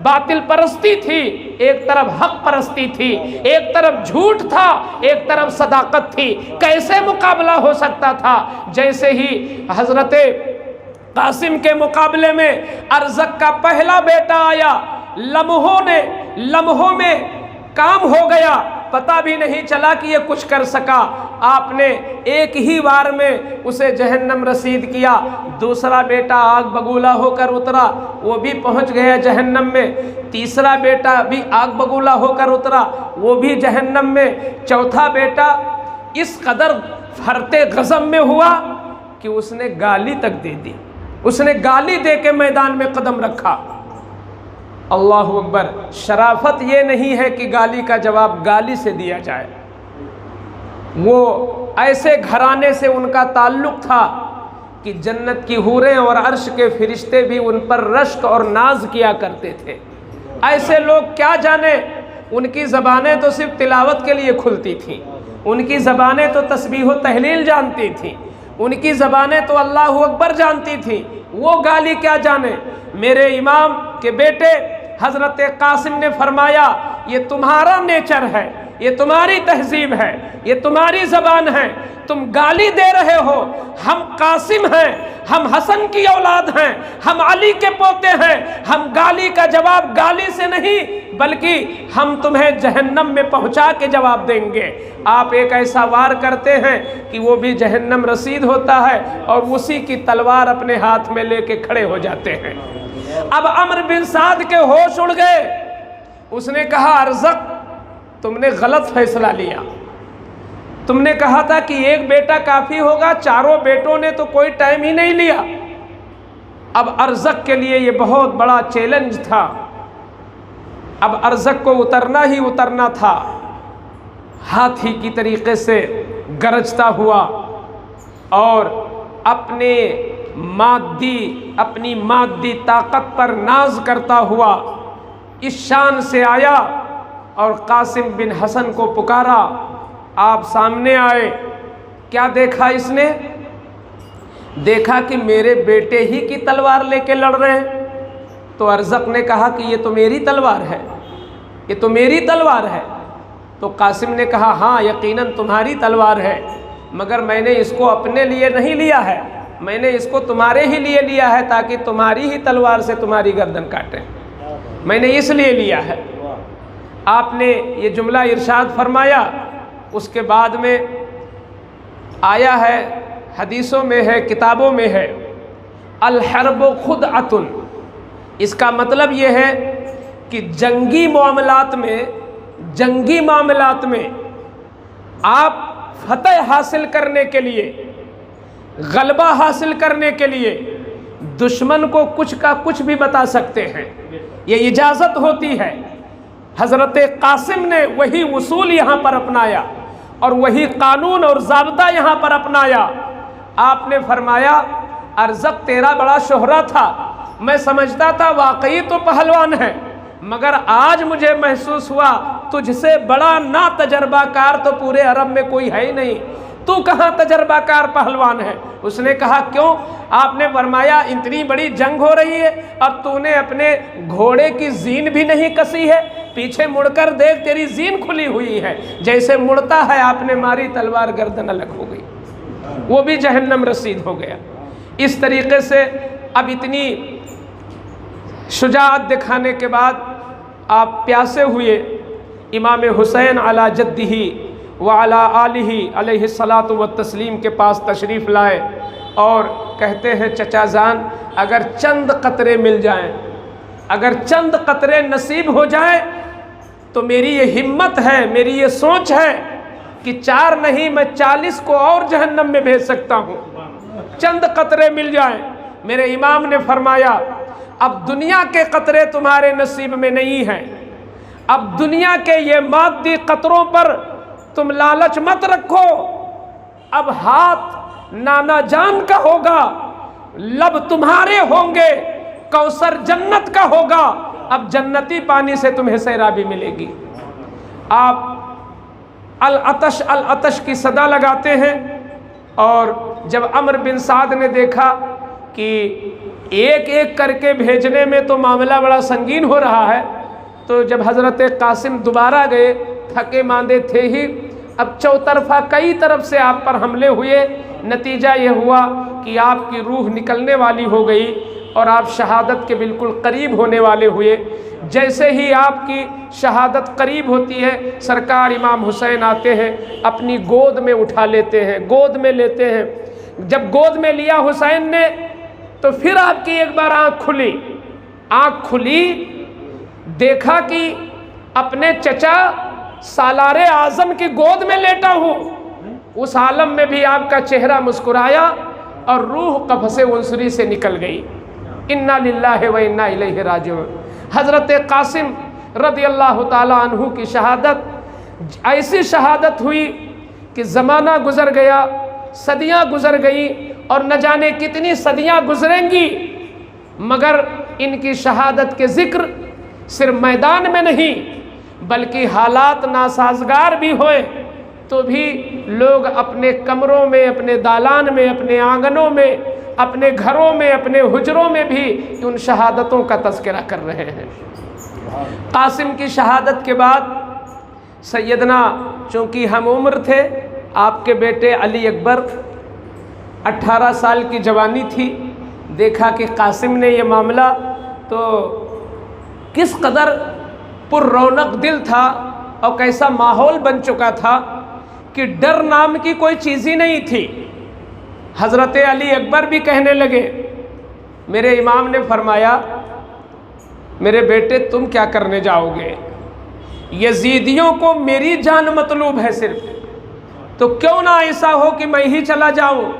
باطل پرستی تھی، ایک طرف حق پرستی تھی، ایک طرف جھوٹ تھا، ایک طرف صداقت تھی۔ کیسے مقابلہ ہو سکتا تھا؟ جیسے ہی حضرت قاسم کے مقابلے میں ارزق کا پہلا بیٹا آیا، لمحوں میں کام ہو گیا، پتہ بھی نہیں چلا کہ یہ کچھ کر سکا۔ آپ نے ایک ہی بار میں اسے جہنم رسید کیا۔ دوسرا بیٹا آگ بگولا ہو کر اترا، وہ بھی پہنچ گیا جہنم میں۔ تیسرا بیٹا بھی آگ بگولا ہو کر اترا، وہ بھی جہنم میں۔ چوتھا بیٹا اس قدر فرتے غضب میں ہوا کہ اس نے گالی تک دے دی، اس نے گالی دے کے میدان میں قدم رکھا۔ اللہ اکبر! شرافت یہ نہیں ہے کہ گالی کا جواب گالی سے دیا جائے۔ وہ ایسے گھرانے سے ان کا تعلق تھا کہ جنت کی حوریں اور عرش کے فرشتے بھی ان پر رشک اور ناز کیا کرتے تھے۔ ایسے لوگ کیا جانے، ان کی زبانیں تو صرف تلاوت کے لیے کھلتی تھیں، ان کی زبانیں تو تسبیح و تحلیل جانتی تھیں، ان کی زبانیں تو اللہ اکبر جانتی تھیں، وہ گالی کیا جانے۔ میرے امام کے بیٹے حضرت قاسم نے فرمایا یہ تمہارا نیچر ہے، یہ تمہاری تہذیب ہے، یہ تمہاری زبان ہے، تم گالی دے رہے ہو۔ ہم قاسم ہیں، ہم حسن کی اولاد ہیں، ہم علی کے پوتے ہیں، ہم گالی کا جواب گالی سے نہیں بلکہ ہم تمہیں جہنم میں پہنچا کے جواب دیں گے۔ آپ ایک ایسا وار کرتے ہیں کہ وہ بھی جہنم رسید ہوتا ہے اور اسی کی تلوار اپنے ہاتھ میں لے کے کھڑے ہو جاتے ہیں۔ اب عمرو بن سعد کے ہوش اڑ گئے۔ اس نے کہا ارزق تم نے غلط فیصلہ لیا، تم نے کہا تھا کہ ایک بیٹا کافی ہوگا، چاروں بیٹوں نے تو کوئی ٹائم ہی نہیں لیا۔ اب ارزق کے لیے یہ بہت بڑا چیلنج تھا، اب ارزق کو اترنا ہی اترنا تھا۔ ہاتھی کی طریقے سے گرجتا ہوا اور اپنی مادی طاقت پر ناز کرتا ہوا اس شان سے آیا اور قاسم بن حسن کو پکارا۔ آپ سامنے آئے، کیا دیکھا اس نے؟ دیکھا کہ میرے بیٹے ہی کی تلوار لے کے لڑ رہے ہیں۔ تو ارزق نے کہا کہ یہ تو میری تلوار ہے، یہ تو میری تلوار ہے۔ تو قاسم نے کہا ہاں یقیناً تمہاری تلوار ہے، مگر میں نے اس کو اپنے لیے نہیں لیا ہے، میں نے اس کو تمہارے ہی لیے لیا ہے تاکہ تمہاری ہی تلوار سے تمہاری گردن کاٹیں، میں نے اس لیے لیا ہے۔ آپ نے یہ جملہ ارشاد فرمایا، اس کے بعد میں آیا ہے، حدیثوں میں ہے، کتابوں میں ہے، الحرب خدعۃ۔ اس کا مطلب یہ ہے کہ جنگی معاملات میں آپ فتح حاصل کرنے کے لیے، غلبہ حاصل کرنے کے لیے دشمن کو کچھ کا کچھ بھی بتا سکتے ہیں، یہ اجازت ہوتی ہے۔ حضرت قاسم نے وہی اصول یہاں پر اپنایا اور وہی قانون اور ضابطہ یہاں پر اپنایا۔ آپ نے فرمایا، ارزق تیرا بڑا شہرہ تھا، میں سمجھتا تھا واقعی تو پہلوان ہے، مگر آج مجھے محسوس ہوا تجھ سے بڑا نا تجربہ کار تو پورے عرب میں کوئی ہے ہی نہیں، تو کہاں تجربہ کار پہلوان ہے؟ اس نے کہا کیوں؟ آپ نے فرمایا اتنی بڑی جنگ ہو رہی ہے، اب تو نے اپنے گھوڑے کی زین بھی نہیں کسی ہے، پیچھے مڑ کر دیکھ تیری زین کھلی ہوئی ہے، جیسے مڑتا ہے آپ نے ماری تلوار گردن الگ ہو گئی، وہ بھی جہنم رسید ہو گیا۔ اس طریقے سے اب اتنی شجاعت دکھانے کے بعد آپ پیاسے ہوئے امام حسین علی جدہ وعلی آلہ علیہ الصلاۃ والتسلیم کے پاس تشریف لائے اور کہتے ہیں چچا جان اگر چند قطرے مل جائیں، اگر چند قطرے نصیب ہو جائیں تو میری یہ ہمت ہے، میری یہ سوچ ہے کہ 4 نہیں میں 40 کو اور جہنم میں بھیج سکتا ہوں، چند قطرے مل جائیں۔ میرے امام نے فرمایا اب دنیا کے قطرے تمہارے نصیب میں نہیں ہیں، اب دنیا کے یہ مادی قطروں پر تم لالچ مت رکھو، اب ہاتھ نانا جان کا ہوگا، لب تمہارے ہوں گے، کوثر جنت کا ہوگا، اب جنتی پانی سے تمہیں سیرابی ملے گی۔ آپ العطش العطش کی صدا لگاتے ہیں، اور جب عمرو بن سعد نے دیکھا کہ ایک ایک کر کے بھیجنے میں تو معاملہ بڑا سنگین ہو رہا ہے، تو جب حضرت قاسم دوبارہ گئے، تھکے ماندے تھے ہی، اب چوطرفہ کئی طرف سے آپ پر حملے ہوئے، نتیجہ یہ ہوا کہ آپ کی روح نکلنے والی ہو گئی اور آپ شہادت کے بالکل قریب ہونے والے ہوئے۔ جیسے ہی آپ کی شہادت قریب ہوتی ہے، سرکار امام حسین آتے ہیں، اپنی گود میں اٹھا لیتے ہیں، گود میں لیتے ہیں۔ جب گود میں لیا حسین نے تو پھر آپ کی ایک بار آنکھ کھلی، دیکھا کہ اپنے چچا سالار اعظم کی گود میں لیٹا ہوں۔ اس عالم میں بھی آپ کا چہرہ مسکرایا اور روح قفس عنصری سے نکل گئی۔ انا للہ و انا الیہ راجعون۔ حضرت قاسم رضی اللہ تعالیٰ عنہ کی شہادت ایسی شہادت ہوئی کہ زمانہ گزر گیا، صدیاں گزر گئیں اور نہ جانے کتنی صدیاں گزریں گی، مگر ان کی شہادت کے ذکر صرف میدان میں نہیں بلکہ حالات ناسازگار بھی ہوئے تو بھی لوگ اپنے کمروں میں، اپنے دالان میں، اپنے آنگنوں میں، اپنے گھروں میں، اپنے حجروں میں بھی ان شہادتوں کا تذکرہ کر رہے ہیں۔ قاسم کی شہادت کے بعد سیدنا چونکہ ہم عمر تھے، آپ کے بیٹے علی اکبر 18 سال کی جوانی تھی، دیکھا کہ قاسم نے یہ معاملہ تو کس قدر پر رونق دل تھا اور کیسا ماحول بن چکا تھا کہ ڈر نام کی کوئی چیز ہی نہیں تھی۔ حضرت علی اکبر بھی کہنے لگے، میرے امام نے فرمایا میرے بیٹے تم کیا کرنے جاؤ گے؟ یزیدیوں کو میری جان مطلوب ہے صرف، تو کیوں نہ ایسا ہو کہ میں ہی چلا جاؤں،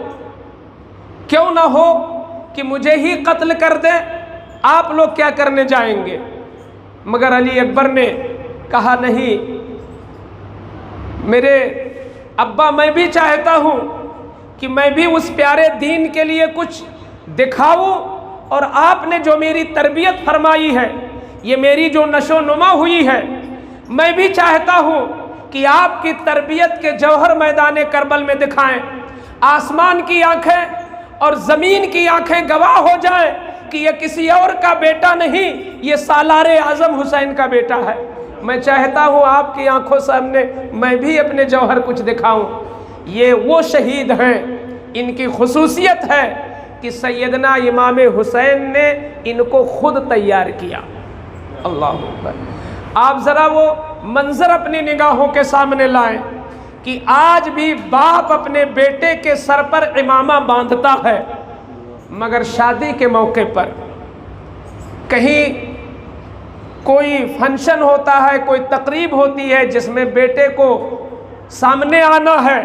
کیوں نہ ہو کہ مجھے ہی قتل کر دیں، آپ لوگ کیا کرنے جائیں گے؟ مگر علی اکبر نے کہا نہیں میرے ابا، میں بھی چاہتا ہوں کہ میں بھی اس پیارے دین کے لیے کچھ دکھاؤں، اور آپ نے جو میری تربیت فرمائی ہے، یہ میری جو نشو نما ہوئی ہے، میں بھی چاہتا ہوں کہ آپ کی تربیت کے جوہر میدان کربل میں دکھائیں، آسمان کی آنکھیں اور زمین کی آنکھیں گواہ ہو جائیں کہ یہ کسی اور کا بیٹا نہیں، یہ سالار اعظم حسین کا بیٹا ہے۔ میں چاہتا ہوں آپ کی آنکھوں سامنے میں بھی اپنے جوہر کچھ دکھاؤں۔ یہ وہ شہید ہیں، ان کی خصوصیت ہے کہ سیدنا امام حسین نے ان کو خود تیار کیا۔ اللہ اکبر۔ آپ ذرا وہ منظر اپنی نگاہوں کے سامنے لائیں کہ آج بھی باپ اپنے بیٹے کے سر پر امامہ باندھتا ہے، مگر شادی کے موقع پر کہیں کوئی فنکشن ہوتا ہے، کوئی تقریب ہوتی ہے جس میں بیٹے کو سامنے آنا ہے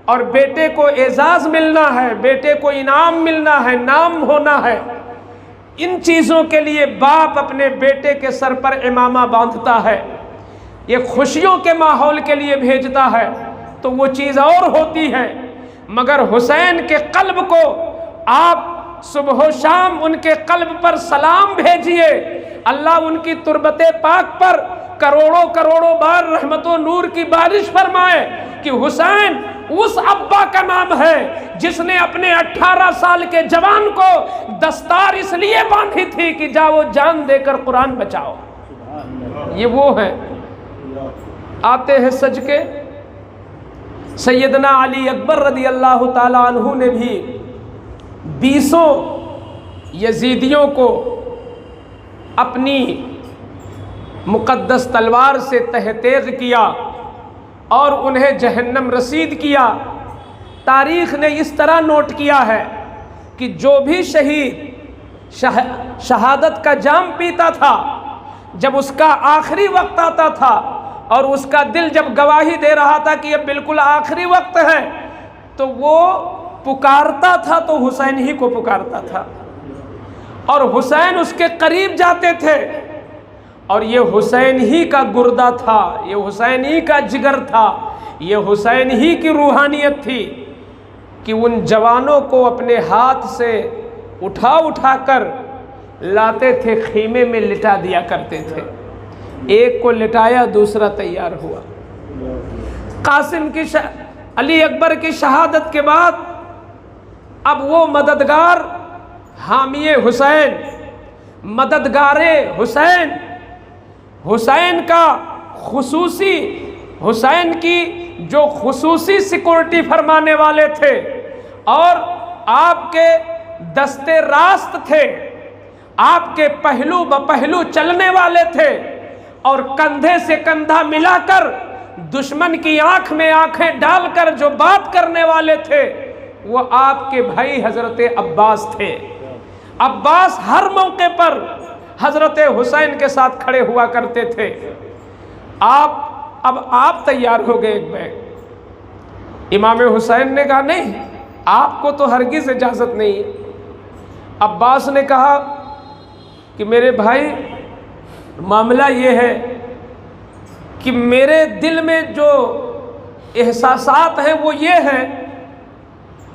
اور بیٹے کو اعزاز ملنا ہے، بیٹے کو انعام ملنا ہے، نام ہونا ہے، ان چیزوں کے لیے باپ اپنے بیٹے کے سر پر امامہ باندھتا ہے، یہ خوشیوں کے ماحول کے لیے بھیجتا ہے تو وہ چیز اور ہوتی ہے۔ مگر حسین کے قلب کو آپ صبح و شام ان کے قلب پر سلام بھیجئے، اللہ ان کی تربت پاک پر کروڑوں کروڑوں بار رحمت و نور کی بارش فرمائے کہ حسین اس ابا کا نام ہے جس نے اپنے 18 سال کے جوان کو دستار اس لیے باندھی تھی کہ جاؤ جان دے کر قرآن بچاؤ۔ یہ وہ ہے۔ آتے ہیں سج کے، سیدنا علی اکبر رضی اللہ تعالی عنہ نے بھی 20 یزیدیوں کو اپنی مقدس تلوار سے تہ تیغ کیا اور انہیں جہنم رسید کیا۔ تاریخ نے اس طرح نوٹ کیا ہے کہ جو بھی شہید شہادت کا جام پیتا تھا، جب اس کا آخری وقت آتا تھا اور اس کا دل جب گواہی دے رہا تھا کہ یہ بالکل آخری وقت ہے، تو وہ پکارتا تھا تو حسین ہی کو پکارتا تھا اور حسین اس کے قریب جاتے تھے، اور یہ حسین ہی کا گردہ تھا، یہ حسین ہی کا جگر تھا، یہ حسین ہی کی روحانیت تھی کہ ان جوانوں کو اپنے ہاتھ سے اٹھا کر لاتے تھے، خیمے میں لٹا دیا کرتے تھے۔ ایک کو لٹایا دوسرا تیار ہوا۔ قاسم کی علی اکبر کی شہادت کے بعد اب وہ مددگار حامی حسین، مددگار حسین، حسین کا خصوصی، حسین کی جو خصوصی سیکورٹی فرمانے والے تھے اور آپ کے دستے راست تھے، آپ کے پہلو بپہلو چلنے والے تھے اور کندھے سے کندھا ملا کر دشمن کی آنکھ میں آنکھیں ڈال کر جو بات کرنے والے تھے، وہ آپ کے بھائی حضرت عباس تھے۔ عباس ہر موقع پر حضرت حسین کے ساتھ کھڑے ہوا کرتے تھے۔ اب آپ تیار ہو گئے ایک بیگ۔ امام حسین نے کہا نہیں، آپ کو تو ہرگز اجازت نہیں ہے۔ عباس نے کہا کہ میرے بھائی، معاملہ یہ ہے کہ میرے دل میں جو احساسات ہیں وہ یہ ہے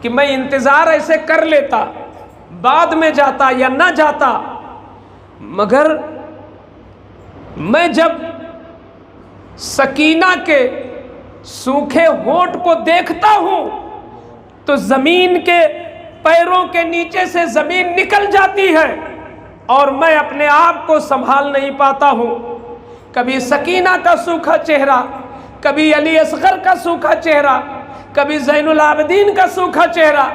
کہ میں انتظار ایسے کر لیتا، بعد میں جاتا یا نہ جاتا، مگر میں جب سکینہ کے سوکھے ہونٹ کو دیکھتا ہوں تو زمین کے پیروں کے نیچے سے زمین نکل جاتی ہے اور میں اپنے آپ کو سنبھال نہیں پاتا ہوں۔ کبھی سکینہ کا سوکھا چہرہ، کبھی علی اصغر کا سوکھا چہرہ، کبھی زین العابدین کا سوکھا چہرہ،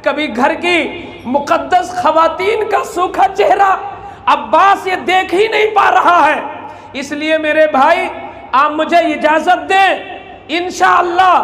کبھی گھر کی مقدس خواتین کا سوکھا چہرہ، عباس یہ دیکھ ہی نہیں پا رہا ہے۔ اس لیے میرے بھائی، آپ مجھے اجازت دیں، انشاءاللہ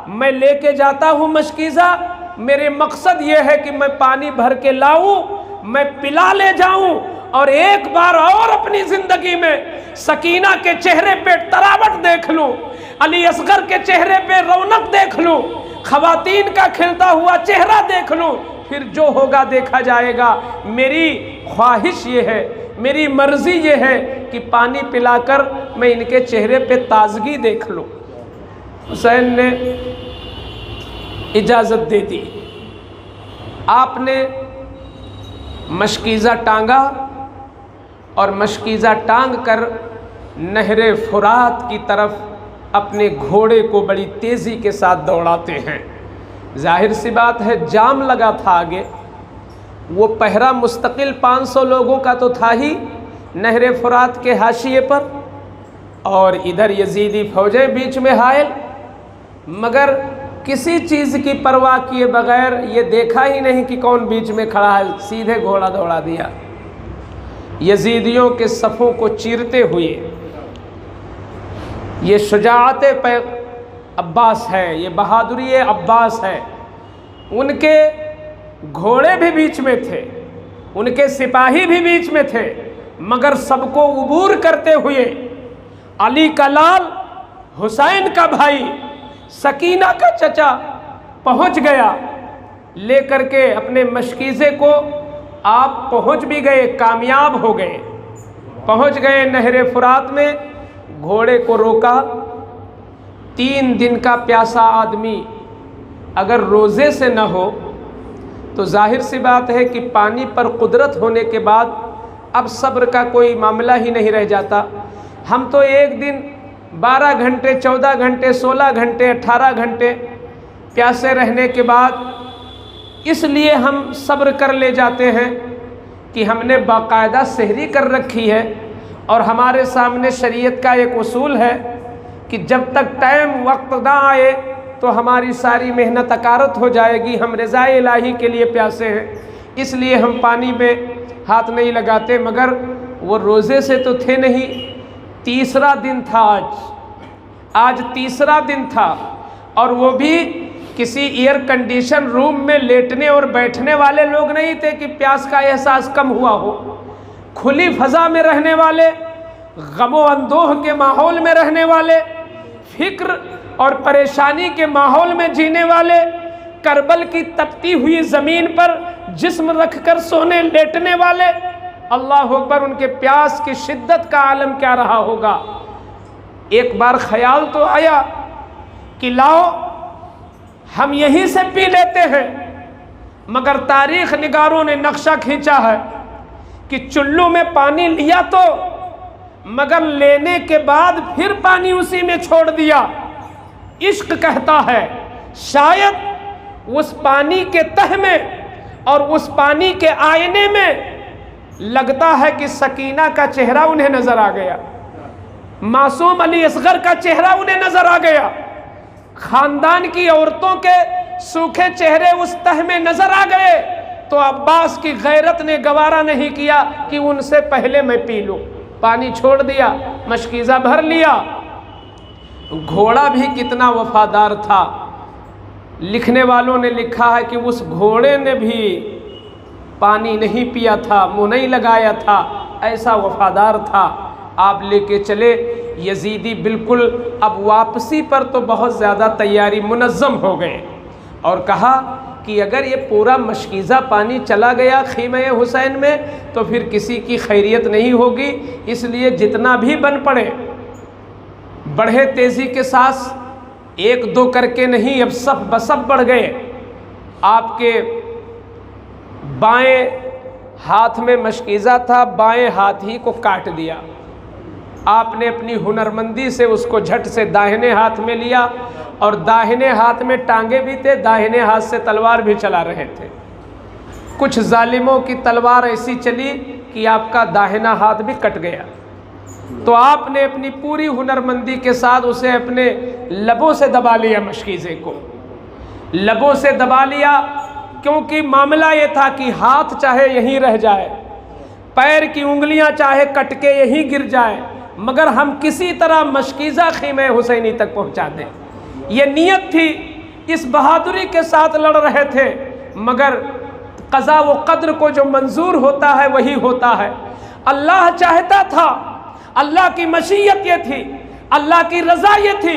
میں لے کے جاتا ہوں مشکیزہ۔ میرے مقصد یہ ہے کہ میں پانی بھر کے لاؤں، میں پلا لے جاؤں اور ایک بار اور اپنی زندگی میں سکینہ کے چہرے پہ تراوٹ دیکھ لوں، علی اصغر کے چہرے پہ رونق دیکھ لوں، خواتین کا کھلتا ہوا چہرہ دیکھ لوں، پھر جو ہوگا دیکھا جائے گا۔ میری خواہش یہ ہے، میری مرضی یہ ہے کہ پانی پلا کر میں ان کے چہرے پہ تازگی دیکھ لوں۔ حسین نے اجازت دے دی۔ آپ نے مشکیزہ ٹانگا اور مشکیزہ ٹانگ کر نہر فرات کی طرف اپنے گھوڑے کو بڑی تیزی کے ساتھ دوڑاتے ہیں۔ ظاہر سی بات ہے، جام لگا تھا آگے، وہ پہرا مستقل 500 لوگوں کا تو تھا ہی نہر فرات کے حاشیے پر، اور ادھر یزیدی فوجیں بیچ میں حائل، مگر کسی چیز کی پرواہ کیے بغیر، یہ دیکھا ہی نہیں کہ کون بیچ میں کھڑا ہے، سیدھے گھوڑا دوڑا دیا۔ یزیدیوں کے صفوں کو چیرتے ہوئے یہ شجاعت عباس ہے، یہ بہادری عباس ہے۔ ان کے گھوڑے بھی بیچ میں تھے، ان کے سپاہی بھی بیچ میں تھے، مگر سب کو عبور کرتے ہوئے علی کا لال، حسین کا بھائی، سکینہ کا چچا پہنچ گیا لے کر کے اپنے مشکیزے کو۔ آپ پہنچ بھی گئے، کامیاب ہو گئے، پہنچ گئے نہر فرات میں، گھوڑے کو روکا۔ 3 دن کا پیاسا آدمی اگر روزے سے نہ ہو تو ظاہر سی بات ہے کہ پانی پر قدرت ہونے کے بعد اب صبر کا کوئی معاملہ ہی نہیں رہ جاتا۔ ہم تو ایک دن 12 گھنٹے، 14 گھنٹے، 16 گھنٹے، 18 گھنٹے پیاسے رہنے کے بعد اس لیے ہم صبر کر لے جاتے ہیں کہ ہم نے باقاعدہ سحری کر رکھی ہے، اور ہمارے سامنے شریعت کا ایک اصول ہے کہ جب تک ٹائم وقت نہ آئے تو ہماری ساری محنت اکارت ہو جائے گی، ہم رضا الہی کے لیے پیاسے ہیں، اس لیے ہم پانی میں ہاتھ نہیں لگاتے۔ مگر وہ روزے سے تو تھے نہیں، تیسرا دن تھا آج تیسرا دن تھا، اور وہ بھی کسی ایئر کنڈیشن روم میں لیٹنے اور بیٹھنے والے لوگ نہیں تھے کہ پیاس کا احساس کم ہوا ہو۔ کھلی فضا میں رہنے والے، غم و اندوہ کے ماحول میں رہنے والے، فکر اور پریشانی کے ماحول میں جینے والے، کربل کی تپتی ہوئی زمین پر جسم رکھ کر سونے لیٹنے والے، اللہ اکبر، ان کے پیاس کی شدت کا عالم کیا رہا ہوگا۔ ایک بار خیال تو آیا کہ لاؤ ہم یہیں سے پی لیتے ہیں، مگر تاریخ نگاروں نے نقشہ کھینچا ہے کہ چلو میں پانی لیا تو، مگر لینے کے بعد پھر پانی اسی میں چھوڑ دیا۔ عشق کہتا ہے شاید اس پانی کے تہ میں اور اس پانی کے آئینے میں لگتا ہے کہ سکینہ کا چہرہ انہیں نظر آ گیا، معصوم علی اصغر کا چہرہ انہیں نظر آ گیا، خاندان کی عورتوں کے سوکھے چہرے اس تہ میں نظر آ گئے، تو عباس کی غیرت نے گوارا نہیں کیا کہ ان سے پہلے میں پی لوں، پانی چھوڑ دیا، مشکیزہ بھر لیا۔ گھوڑا بھی کتنا وفادار تھا، لکھنے والوں نے لکھا ہے کہ اس گھوڑے نے بھی پانی نہیں پیا تھا، منہ نہیں لگایا تھا، ایسا وفادار تھا۔ آپ لے کے چلے، یزیدی بالکل اب واپسی پر تو بہت زیادہ تیاری منظم ہو گئے، اور کہا کہ اگر یہ پورا مشکیزہ پانی چلا گیا خیمہ حسین میں تو پھر کسی کی خیریت نہیں ہوگی، اس لیے جتنا بھی بن پڑے بڑھے تیزی کے ساتھ، 1-2 کر کے نہیں، اب سب بسب بڑھ گئے۔ آپ کے بائیں ہاتھ میں مشکیزہ تھا، بائیں ہاتھ ہی کو کاٹ دیا۔ آپ نے اپنی ہنرمندی سے اس کو جھٹ سے داہنے ہاتھ میں لیا، اور داہنے ہاتھ میں ٹانگیں بھی تھے، داہنے ہاتھ سے تلوار بھی چلا رہے تھے۔ کچھ ظالموں کی تلوار ایسی چلی کہ آپ کا داہنا ہاتھ بھی کٹ گیا، تو آپ نے اپنی پوری ہنرمندی کے ساتھ اسے اپنے لبوں سے دبا لیا، مشکیزے کو لبوں سے دبا لیا، کیونکہ معاملہ یہ تھا کہ ہاتھ چاہے یہیں رہ جائے، پیر کی انگلیاں چاہے کٹ کے یہیں گر جائے، مگر ہم کسی طرح مشکیزہ خیمہ حسینی تک پہنچا دیں۔ یہ نیت تھی، اس بہادری کے ساتھ لڑ رہے تھے، مگر قضا و قدر کو جو منظور ہوتا ہے وہی ہوتا ہے۔ اللہ چاہتا تھا، اللہ کی مشیت یہ تھی، اللہ کی رضا یہ تھی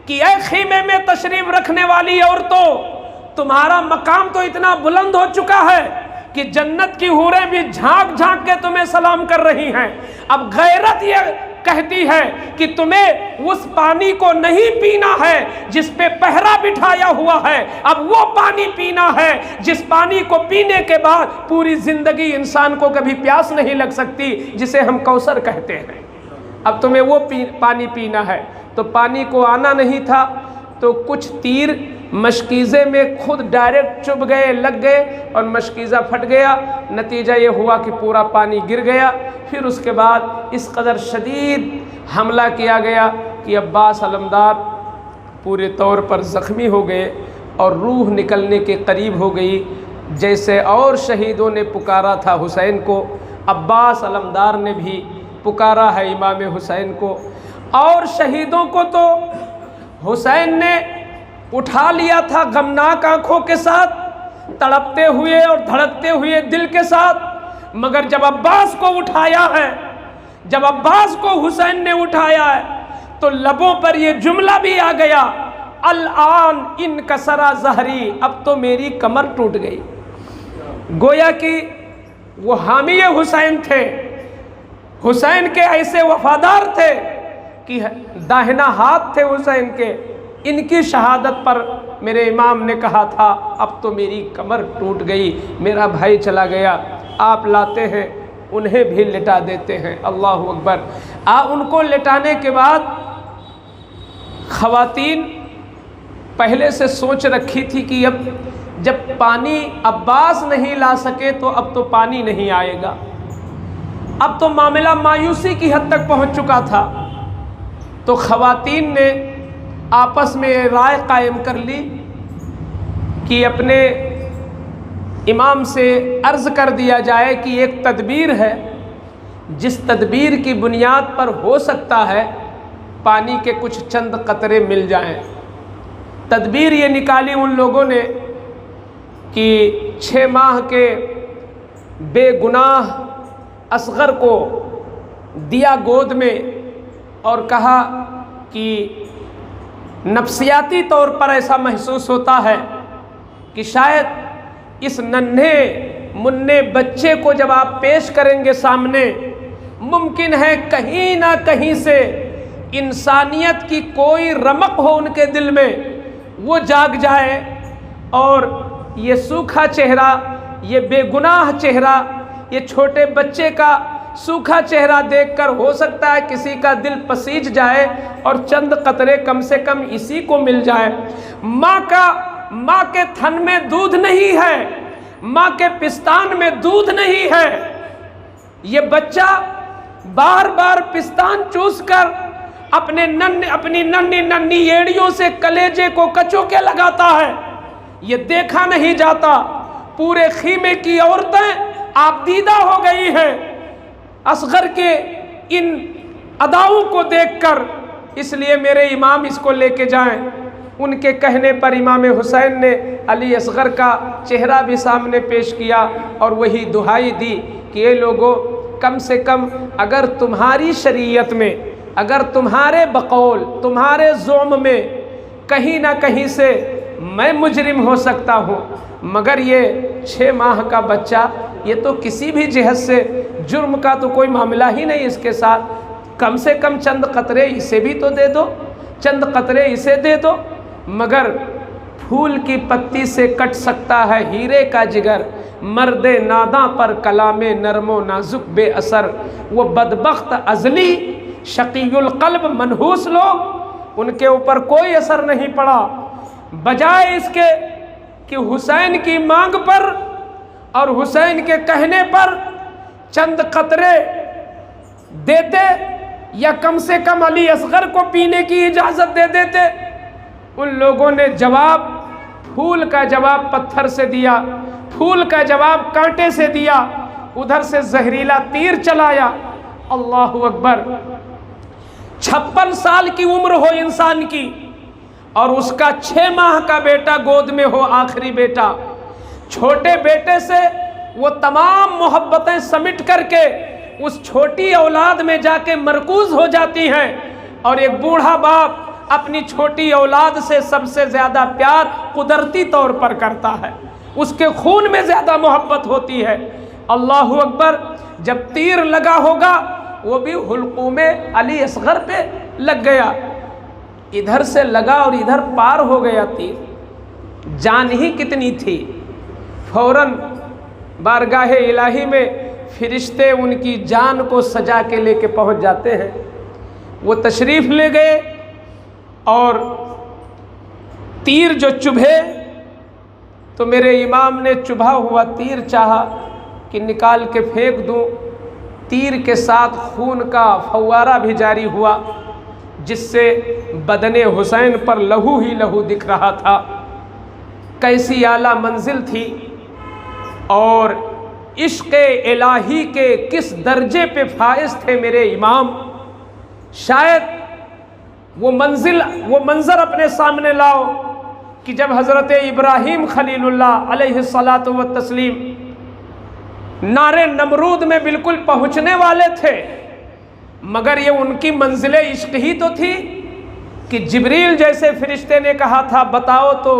کہ اے خیمے میں تشریف رکھنے والی عورتوں، تمہارا مقام تو اتنا بلند ہو چکا ہے کہ جنت کی حوریں بھی جھانک جھانک کے تمہیں سلام کر رہی ہیں۔ اب غیرت یہ کہتی ہے کہ تمہیں اس پانی کو نہیں پینا ہے جس پہ پہرا بٹھایا ہوا ہے، اب وہ پانی پینا ہے جس پانی کو پینے کے بعد پوری زندگی انسان کو کبھی پیاس نہیں لگ سکتی، جسے ہم کوثر کہتے ہیں۔ اب تمہیں وہ پانی پینا ہے۔ تو پانی کو آنا نہیں تھا، تو کچھ تیر مشکیزے میں خود ڈائریکٹ چبھ گئے، لگ گئے، اور مشکیزہ پھٹ گیا۔ نتیجہ یہ ہوا کہ پورا پانی گر گیا۔ پھر اس کے بعد اس قدر شدید حملہ کیا گیا کہ عباس علمدار پورے طور پر زخمی ہو گئے اور روح نکلنے کے قریب ہو گئی۔ جیسے اور شہیدوں نے پکارا تھا حسین کو، عباس علمدار نے بھی پکارا ہے امام حسین کو، اور شہیدوں کو تو حسین نے اٹھا لیا تھا غمناک آنکھوں کے ساتھ، تڑپتے ہوئے اور دھڑکتے ہوئے دل کے ساتھ، مگر جب عباس کو اٹھایا ہے، جب عباس کو حسین نے اٹھایا ہے تو لبوں پر یہ جملہ بھی آ گیا، الآن انکسرا ظہری، اب تو میری کمر ٹوٹ گئی۔ گویا کہ وہ حامی حسین تھے، حسین کے ایسے وفادار تھے کہ داہنا ہاتھ تھے حسین کے، ان کی شہادت پر میرے امام نے کہا تھا اب تو میری کمر ٹوٹ گئی، میرا بھائی چلا گیا۔ آپ لاتے ہیں انہیں بھی لٹا دیتے ہیں، اللہ اکبر۔ ان کو لٹانے کے بعد خواتین پہلے سے سوچ رکھی تھی کہ اب جب پانی عباس نہیں لا سکے تو اب تو پانی نہیں آئے گا، اب تو معاملہ مایوسی کی حد تک پہنچ چکا تھا۔ تو خواتین نے آپس میں رائے قائم کر لی کہ اپنے امام سے عرض کر دیا جائے کہ ایک تدبیر ہے جس تدبیر کی بنیاد پر ہو سکتا ہے پانی کے کچھ چند قطرے مل جائیں۔ تدبیر یہ نکالی ان لوگوں نے کہ 6 ماہ کے بے گناہ اصغر کو دیا گود میں اور کہا کہ نفسیاتی طور پر ایسا محسوس ہوتا ہے کہ شاید اس ننھے مننے بچے کو جب آپ پیش کریں گے سامنے، ممکن ہے کہیں نہ کہیں سے انسانیت کی کوئی رمق ہو ان کے دل میں، وہ جاگ جائے اور یہ سوکھا چہرہ، یہ بے گناہ چہرہ، یہ چھوٹے بچے کا سوکھا چہرہ دیکھ کر ہو سکتا ہے کسی کا دل پسیج جائے اور چند قطرے کم سے کم اسی کو مل جائے۔ ماں کے تھن میں دودھ نہیں ہے، ماں کے پستان میں دودھ نہیں ہے، یہ بچہ بار بار پستان چوس کر اپنی ننھی ایڑیوں سے کلیجے کو کچوکے لگاتا ہے، یہ دیکھا نہیں جاتا۔ پورے خیمے کی عورتیں آبدیدہ ہو گئی ہیں اصغر کے ان اداؤں کو دیکھ کر، اس لیے میرے امام اس کو لے کے جائیں۔ ان کے کہنے پر امام حسین نے علی اصغر کا چہرہ بھی سامنے پیش کیا اور وہی دہائی دی کہ اے لوگوں، کم سے کم اگر تمہاری شریعت میں، اگر تمہارے بقول، تمہارے زعم میں کہیں نہ کہیں سے میں مجرم ہو سکتا ہوں، مگر یہ 6 ماہ کا بچہ، یہ تو کسی بھی جہت سے جرم کا تو کوئی معاملہ ہی نہیں اس کے ساتھ، کم سے کم چند قطرے اسے بھی تو دے دو، چند قطرے اسے دے دو۔ مگر پھول کی پتی سے کٹ سکتا ہے ہیرے کا جگر، مرد ناداں پر کلام نرم و نازک بے اثر۔ وہ بدبخت ازلی شقی القلب منحوس لوگ، ان کے اوپر کوئی اثر نہیں پڑا، بجائے اس کے کہ حسین کی مانگ پر اور حسین کے کہنے پر چند قطرے دیتے یا کم سے کم علی اصغر کو پینے کی اجازت دے دیتے، ان لوگوں نے جواب، پھول کا جواب پتھر سے دیا، پھول کا جواب کانٹے سے دیا، ادھر سے زہریلا تیر چلایا۔ اللہ اکبر۔ 56 سال کی عمر ہو انسان کی اور اس کا 6 ماہ کا بیٹا گود میں ہو، آخری بیٹا، چھوٹے بیٹے سے وہ تمام محبتیں سمٹ کر کے اس چھوٹی اولاد میں جا کے مرکوز ہو جاتی ہیں، اور ایک بوڑھا باپ اپنی چھوٹی اولاد سے سب سے زیادہ پیار قدرتی طور پر کرتا ہے، اس کے خون میں زیادہ محبت ہوتی ہے۔ اللہ اکبر۔ جب تیر لگا ہوگا وہ بھی حلقوم علی اصغر پہ لگ گیا، ادھر سے لگا اور ادھر پار ہو گیا تیر، جان ہی کتنی تھی۔ فوراً بارگاہ الہی میں فرشتے ان کی جان کو سجا کے لے کے پہنچ جاتے ہیں۔ وہ تشریف لے گئے اور تیر جو چبھے تو میرے امام نے چبھا ہوا تیر چاہا کہ نکال کے پھینک دوں، تیر کے ساتھ خون کا فوارہ بھی جاری ہوا، جس سے بدن حسین پر لہو ہی لہو دکھ رہا تھا۔ کیسی اعلیٰ منزل تھی اور عشق الہی کے کس درجے پہ فائز تھے میرے امام۔ شاید وہ منظر اپنے سامنے لاؤ کہ جب حضرت ابراہیم خلیل اللہ علیہ الصلاۃ والتسلیم نار نمرود میں بالکل پہنچنے والے تھے، مگر یہ ان کی منزل عشق ہی تو تھی کہ جبریل جیسے فرشتے نے کہا تھا بتاؤ تو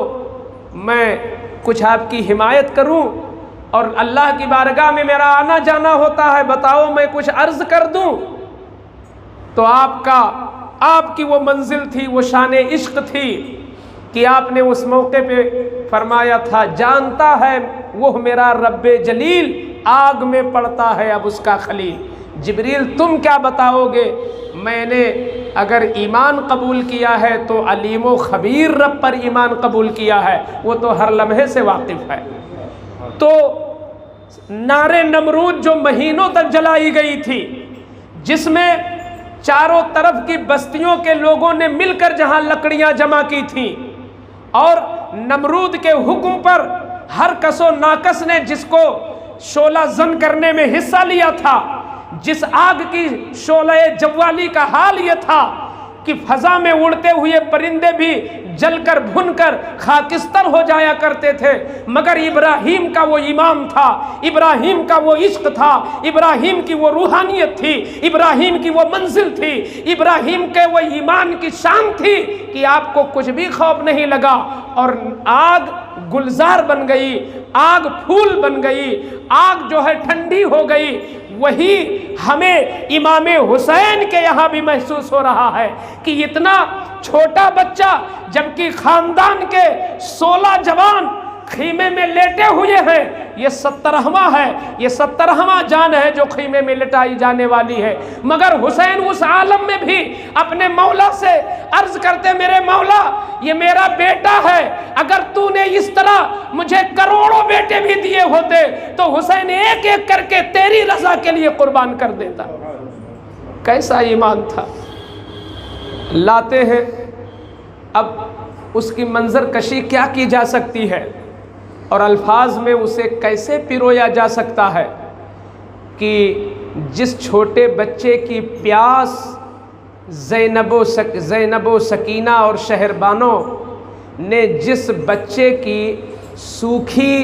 میں کچھ آپ کی حمایت کروں، اور اللہ کی بارگاہ میں میرا آنا جانا ہوتا ہے، بتاؤ میں کچھ عرض کر دوں، تو آپ کی وہ منزل تھی، وہ شان عشق تھی کہ آپ نے اس موقع پہ فرمایا تھا جانتا ہے وہ میرا رب جلیل آگ میں پڑتا ہے اب اس کا خلیل۔ جبریل تم کیا بتاؤ گے؟ میں نے اگر ایمان قبول کیا ہے تو علیم و خبیر رب پر ایمان قبول کیا ہے، وہ تو ہر لمحے سے واقف ہے۔ تو نار نمرود جو مہینوں تک جلائی گئی تھی، جس میں چاروں طرف کی بستیوں کے لوگوں نے مل کر جہاں لکڑیاں جمع کی تھیں، اور نمرود کے حکم پر ہر کس و ناکس نے جس کو شعلہ زن کرنے میں حصہ لیا تھا، جس آگ کی شعلہ جوالی کا حال یہ تھا کہ فضا میں اڑتے ہوئے پرندے بھی جل کر بھن کر خاکستر ہو جایا کرتے تھے، مگر ابراہیم کا وہ ایمان تھا، ابراہیم کا وہ عشق تھا، ابراہیم کی وہ روحانیت تھی، ابراہیم کی وہ منزل تھی، ابراہیم کے وہ ایمان کی شان تھی کہ آپ کو کچھ بھی خوف نہیں لگا، اور آگ گلزار بن گئی، آگ پھول بن گئی، آگ جو ہے ٹھنڈی ہو گئی۔ وہی ہمیں امام حسین کے یہاں بھی محسوس ہو رہا ہے کہ اتنا چھوٹا بچہ جبکہ خاندان کے 16 جوان خیمے میں لیٹے ہوئے ہیں، یہ 17واں ہے، یہ 17واں جان ہے جو خیمے میں لٹائی جانے والی ہے، مگر حسین اس عالم میں بھی اپنے مولا سے عرض کرتے میرے مولا یہ میرا بیٹا ہے، اگر تو نے اس طرح مجھے کروڑوں بیٹے بھی دیے ہوتے تو حسین ایک ایک کر کے تیری رضا کے لیے قربان کر دیتا۔ کیسا ایمان تھا! لاتے ہیں اب اس کی منظر کشی کیا کی جا سکتی ہے اور الفاظ میں اسے کیسے پرویا جا سکتا ہے کہ جس چھوٹے بچے کی پیاس زینب و سکینہ اور شہربانوں نے جس بچے کی سوکھی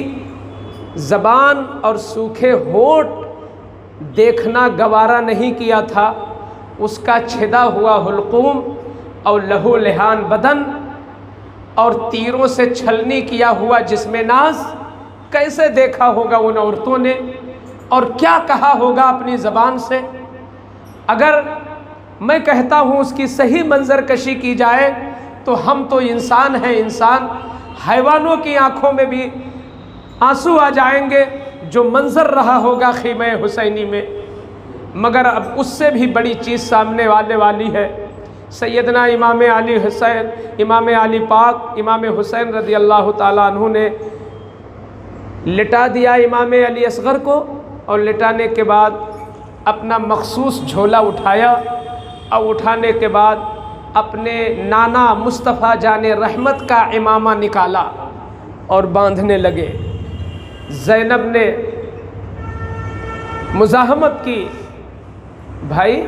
زبان اور سوکھے ہونٹ دیکھنا گوارا نہیں کیا تھا، اس کا چھدا ہوا حلقوم اور لہو لہان بدن اور تیروں سے چھلنی کیا ہوا جسم ناز کیسے دیکھا ہوگا ان عورتوں نے، اور کیا کہا ہوگا اپنی زبان سے۔ اگر میں کہتا ہوں اس کی صحیح منظر کشی کی جائے تو ہم تو انسان ہیں، انسان، حیوانوں کی آنکھوں میں بھی آنسو آ جائیں گے جو منظر رہا ہوگا خیمہ حسینی میں، مگر اب اس سے بھی بڑی چیز سامنے آنے والی ہے۔ سیدنا امام علی حسین، امام علی پاک، امام حسین رضی اللہ تعالیٰ عنہ نے لٹا دیا امام علی اصغر کو، اور لٹانے کے بعد اپنا مخصوص جھولا اٹھایا، اور اٹھانے کے بعد اپنے نانا مصطفیٰ جان رحمت کا امامہ نکالا اور باندھنے لگے۔ زینب نے مزاحمت کی، بھائی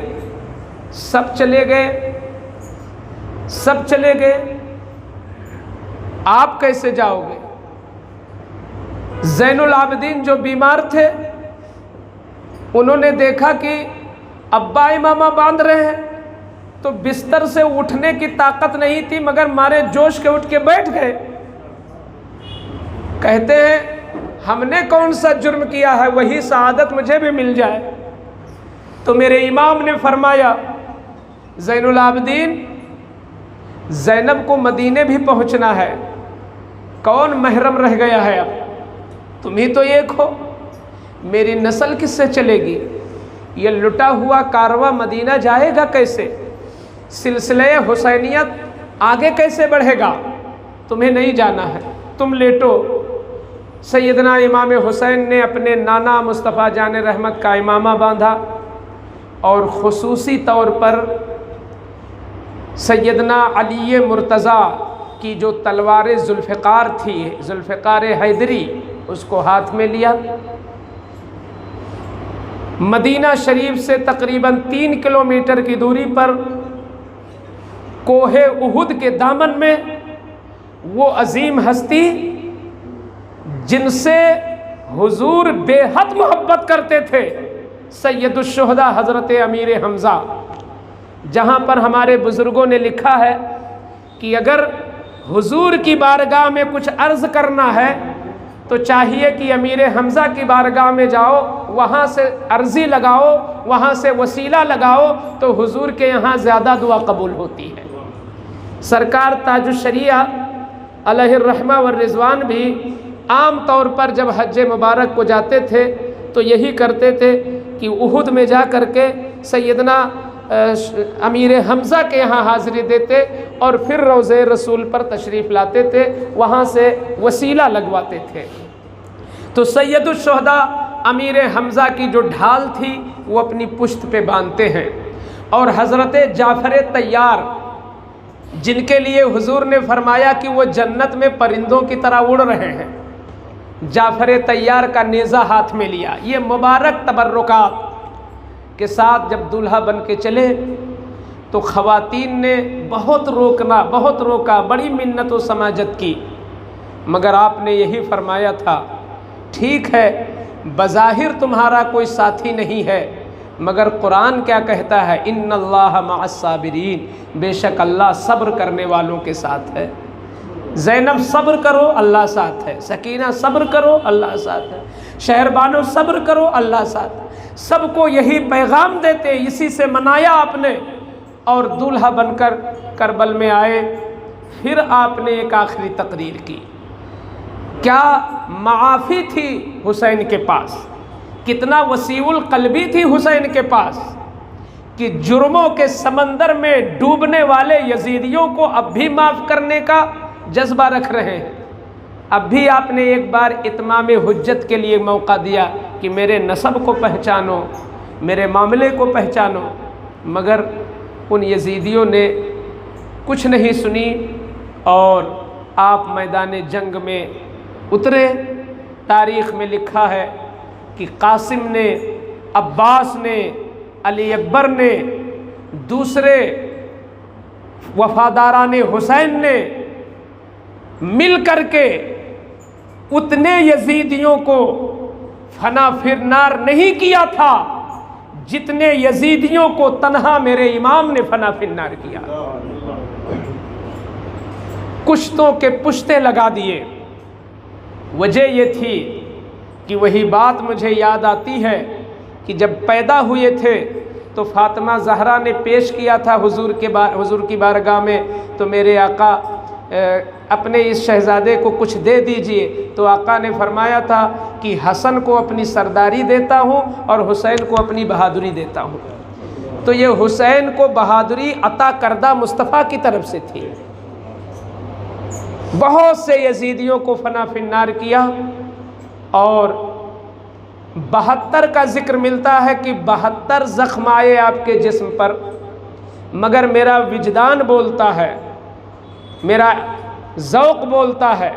سب چلے گئے، سب چلے گئے، آپ کیسے جاؤ گے؟ زین العابدین جو بیمار تھے انہوں نے دیکھا کہ ابا امامہ باندھ رہے ہیں تو بستر سے اٹھنے کی طاقت نہیں تھی، مگر مارے جوش کے اٹھ کے بیٹھ گئے۔ کہتے ہیں ہم نے کون سا جرم کیا ہے وہی سعادت مجھے بھی مل جائے۔ تو میرے امام نے فرمایا زین العابدین، زینب کو مدینے بھی پہنچنا ہے، کون محرم رہ گیا ہے؟ اب تم ہی تو ایک ہو، میری نسل کس سے چلے گی؟ یہ لٹا ہوا کارواں مدینہ جائے گا کیسے؟ سلسلہ حسینیت آگے کیسے بڑھے گا؟ تمہیں نہیں جانا ہے، تم لیٹو۔ سیدنا امام حسین نے اپنے نانا مصطفیٰ جان رحمت کا امامہ باندھا، اور خصوصی طور پر سیدنا علی مرتضیٰ کی جو تلوار ذوالفقار تھی، ذوالفقار حیدری، اس کو ہاتھ میں لیا۔ مدینہ شریف سے تقریباً 3 کلومیٹر کی دوری پر کوہ احد کے دامن میں وہ عظیم ہستی جن سے حضور بے حد محبت کرتے تھے، سید الشہداء حضرت امیر حمزہ، جہاں پر ہمارے بزرگوں نے لکھا ہے کہ اگر حضور کی بارگاہ میں کچھ عرض کرنا ہے تو چاہیے کہ امیر حمزہ کی بارگاہ میں جاؤ، وہاں سے عرضی لگاؤ، وہاں سے وسیلہ لگاؤ، تو حضور کے یہاں زیادہ دعا قبول ہوتی ہے۔ سرکار تاج الشریعہ علیہ الرحمہ والرضوان بھی عام طور پر جب حج مبارک کو جاتے تھے تو یہی کرتے تھے کہ احد میں جا کر کے سیدنا امیر حمزہ کے یہاں حاضری دیتے اور پھر روضہ رسول پر تشریف لاتے تھے، وہاں سے وسیلہ لگواتے تھے۔ تو سید الشہداء امیر حمزہ کی جو ڈھال تھی وہ اپنی پشت پہ باندھتے ہیں، اور حضرت جعفر طیار جن کے لیے حضور نے فرمایا کہ وہ جنت میں پرندوں کی طرح اڑ رہے ہیں، جعفر طیار کا نیزہ ہاتھ میں لیا۔ یہ مبارک تبرکات کے ساتھ جب دولہا بن کے چلے تو خواتین نے بہت روکا، بڑی منت و سماجت کی، مگر آپ نے یہی فرمایا تھا، ٹھیک ہے بظاہر تمہارا کوئی ساتھی نہیں ہے، مگر قرآن کیا کہتا ہے، ان اللہ مع الصابرین، بے شک اللہ صبر کرنے والوں کے ساتھ ہے۔ زینب صبر کرو اللہ ساتھ ہے، سکینہ صبر کرو اللہ ساتھ ہے، شہربانو صبر کرو اللہ ساتھ ہے۔ سب کو یہی پیغام دیتے، اسی سے منایا آپ نے، اور دولہا بن کر کربل میں آئے۔ پھر آپ نے ایک آخری تقریر کی، کیا معافی تھی حسین کے پاس، کتنا وسیع القلبی تھی حسین کے پاس کہ جرموں کے سمندر میں ڈوبنے والے یزیدیوں کو اب بھی معاف کرنے کا جذبہ رکھ رہے ہیں۔ اب بھی آپ نے ایک بار اتمام حجت کے لیے موقع دیا کہ میرے نسب کو پہچانو، میرے معاملے کو پہچانو، مگر ان یزیدیوں نے کچھ نہیں سنی اور آپ میدان جنگ میں اترے۔ تاریخ میں لکھا ہے کہ قاسم نے، عباس نے، علی اکبر نے، دوسرے وفاداران حسین نے مل کر کے اتنے یزیدیوں کو فنا فرنار نہیں کیا تھا جتنے یزیدیوں کو تنہا میرے امام نے فنا فرنار کیا۔ کشتوں کے پشتے لگا دیے۔ وجہ یہ تھی کہ وہی بات مجھے یاد آتی ہے کہ جب پیدا ہوئے تھے تو فاطمہ زہرا نے پیش کیا تھا حضور کی بارگاہ میں، تو میرے آقا اپنے اس شہزادے کو کچھ دے دیجئے، تو آقا نے فرمایا تھا کہ حسن کو اپنی سرداری دیتا ہوں اور حسین کو اپنی بہادری دیتا ہوں۔ تو یہ حسین کو بہادری عطا کردہ مصطفیٰ کی طرف سے تھی۔ بہت سے یزیدیوں کو فنا فنار کیا، اور 72 کا ذکر ملتا ہے کہ 72 زخم آئے آپ کے جسم پر، مگر میرا وجدان بولتا ہے، میرا ذوق بولتا ہے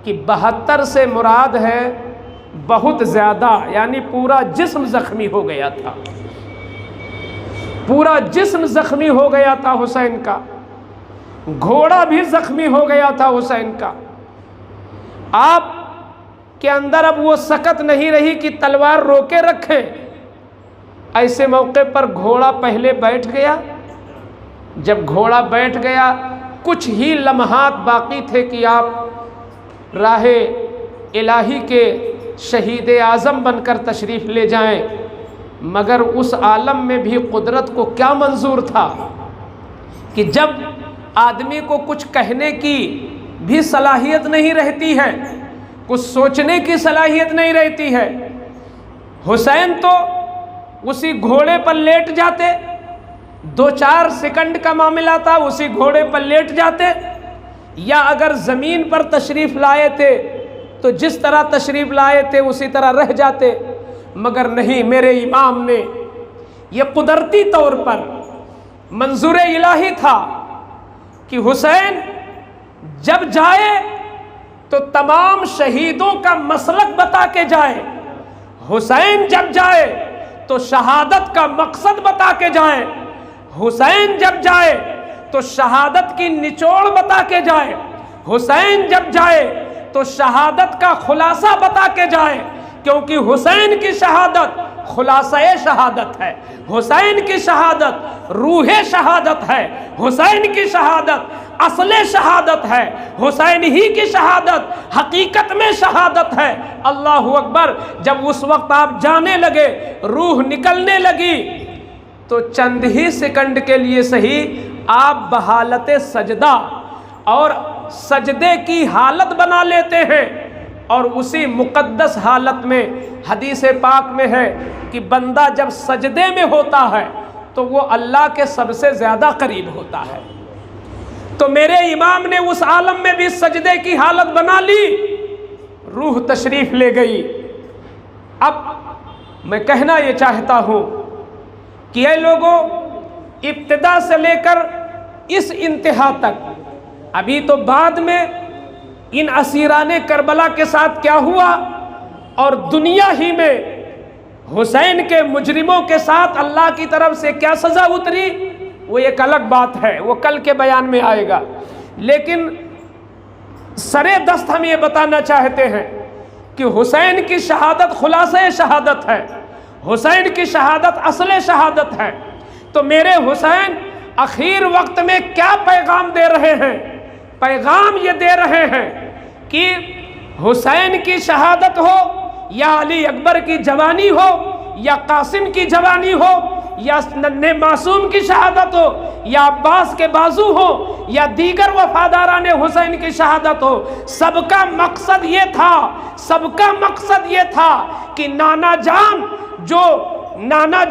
کہ 72 سے مراد ہے بہت زیادہ، یعنی پورا جسم زخمی ہو گیا تھا، پورا جسم زخمی ہو گیا تھا حسین کا، گھوڑا بھی زخمی ہو گیا تھا حسین کا۔ آپ کے اندر اب وہ سکت نہیں رہی کہ تلوار روکے رکھیں۔ ایسے موقع پر گھوڑا پہلے بیٹھ گیا۔ جب گھوڑا بیٹھ گیا، کچھ ہی لمحات باقی تھے کہ آپ راہ الہی کے شہید اعظم بن کر تشریف لے جائیں، مگر اس عالم میں بھی قدرت کو کیا منظور تھا کہ جب آدمی کو کچھ کہنے کی بھی صلاحیت نہیں رہتی ہے، کچھ سوچنے کی صلاحیت نہیں رہتی ہے، حسین تو اسی گھوڑے پر لیٹ جاتے، 2-4 سیکنڈ کا معاملہ تھا، اسی گھوڑے پر لیٹ جاتے، یا اگر زمین پر تشریف لائے تھے تو جس طرح تشریف لائے تھے اسی طرح رہ جاتے، مگر نہیں، میرے امام نے یہ قدرتی طور پر منظور الہی تھا کہ حسین جب جائے تو تمام شہیدوں کا مسلک بتا کے جائے، حسین جب جائے تو شہادت کا مقصد بتا کے جائے، حسین جب جائے تو شہادت کی نچوڑ بتا کے جائے، حسین جب جائے تو شہادت کا خلاصہ بتا کے جائے، کیونکہ حسین کی شہادت خلاصہ شہادت ہے، حسین کی شہادت روح شہادت ہے، حسین کی شہادت اصل شہادت ہے، حسین ہی کی شہادت حقیقت میں شہادت ہے۔ اللہ اکبر۔ جب اس وقت آپ جانے لگے، روح نکلنے لگی، تو چند ہی سیکنڈ کے لیے صحیح آپ بحالت سجدہ اور سجدے کی حالت بنا لیتے ہیں، اور اسی مقدس حالت میں حدیث پاک میں ہے کہ بندہ جب سجدے میں ہوتا ہے تو وہ اللہ کے سب سے زیادہ قریب ہوتا ہے۔ تو میرے امام نے اس عالم میں بھی سجدے کی حالت بنا لی، روح تشریف لے گئی۔ اب میں کہنا یہ چاہتا ہوں کہ اے لوگوں، ابتدا سے لے کر اس انتہا تک، ابھی تو بعد میں ان اسیران کربلا کے ساتھ کیا ہوا اور دنیا ہی میں حسین کے مجرموں کے ساتھ اللہ کی طرف سے کیا سزا اتری، وہ ایک الگ بات ہے، وہ کل کے بیان میں آئے گا۔ لیکن سرے دست ہم یہ بتانا چاہتے ہیں کہ حسین کی شہادت خلاصہ شہادت ہے، حسین کی شہادت اصل شہادت ہے۔ تو میرے حسین اخیر وقت میں کیا پیغام دے رہے ہیں؟ پیغام یہ دے رہے ہیں کہ حسین کی شہادت ہو یا علی اکبر کی جوانی ہو یا قاسم کی جوانی ہو یا ننھے معصوم کی شہادت ہو یا عباس کے بازو ہو یا دیگر وفاداران حسین کی شہادت ہو، سب کا مقصد یہ تھا کہ نانا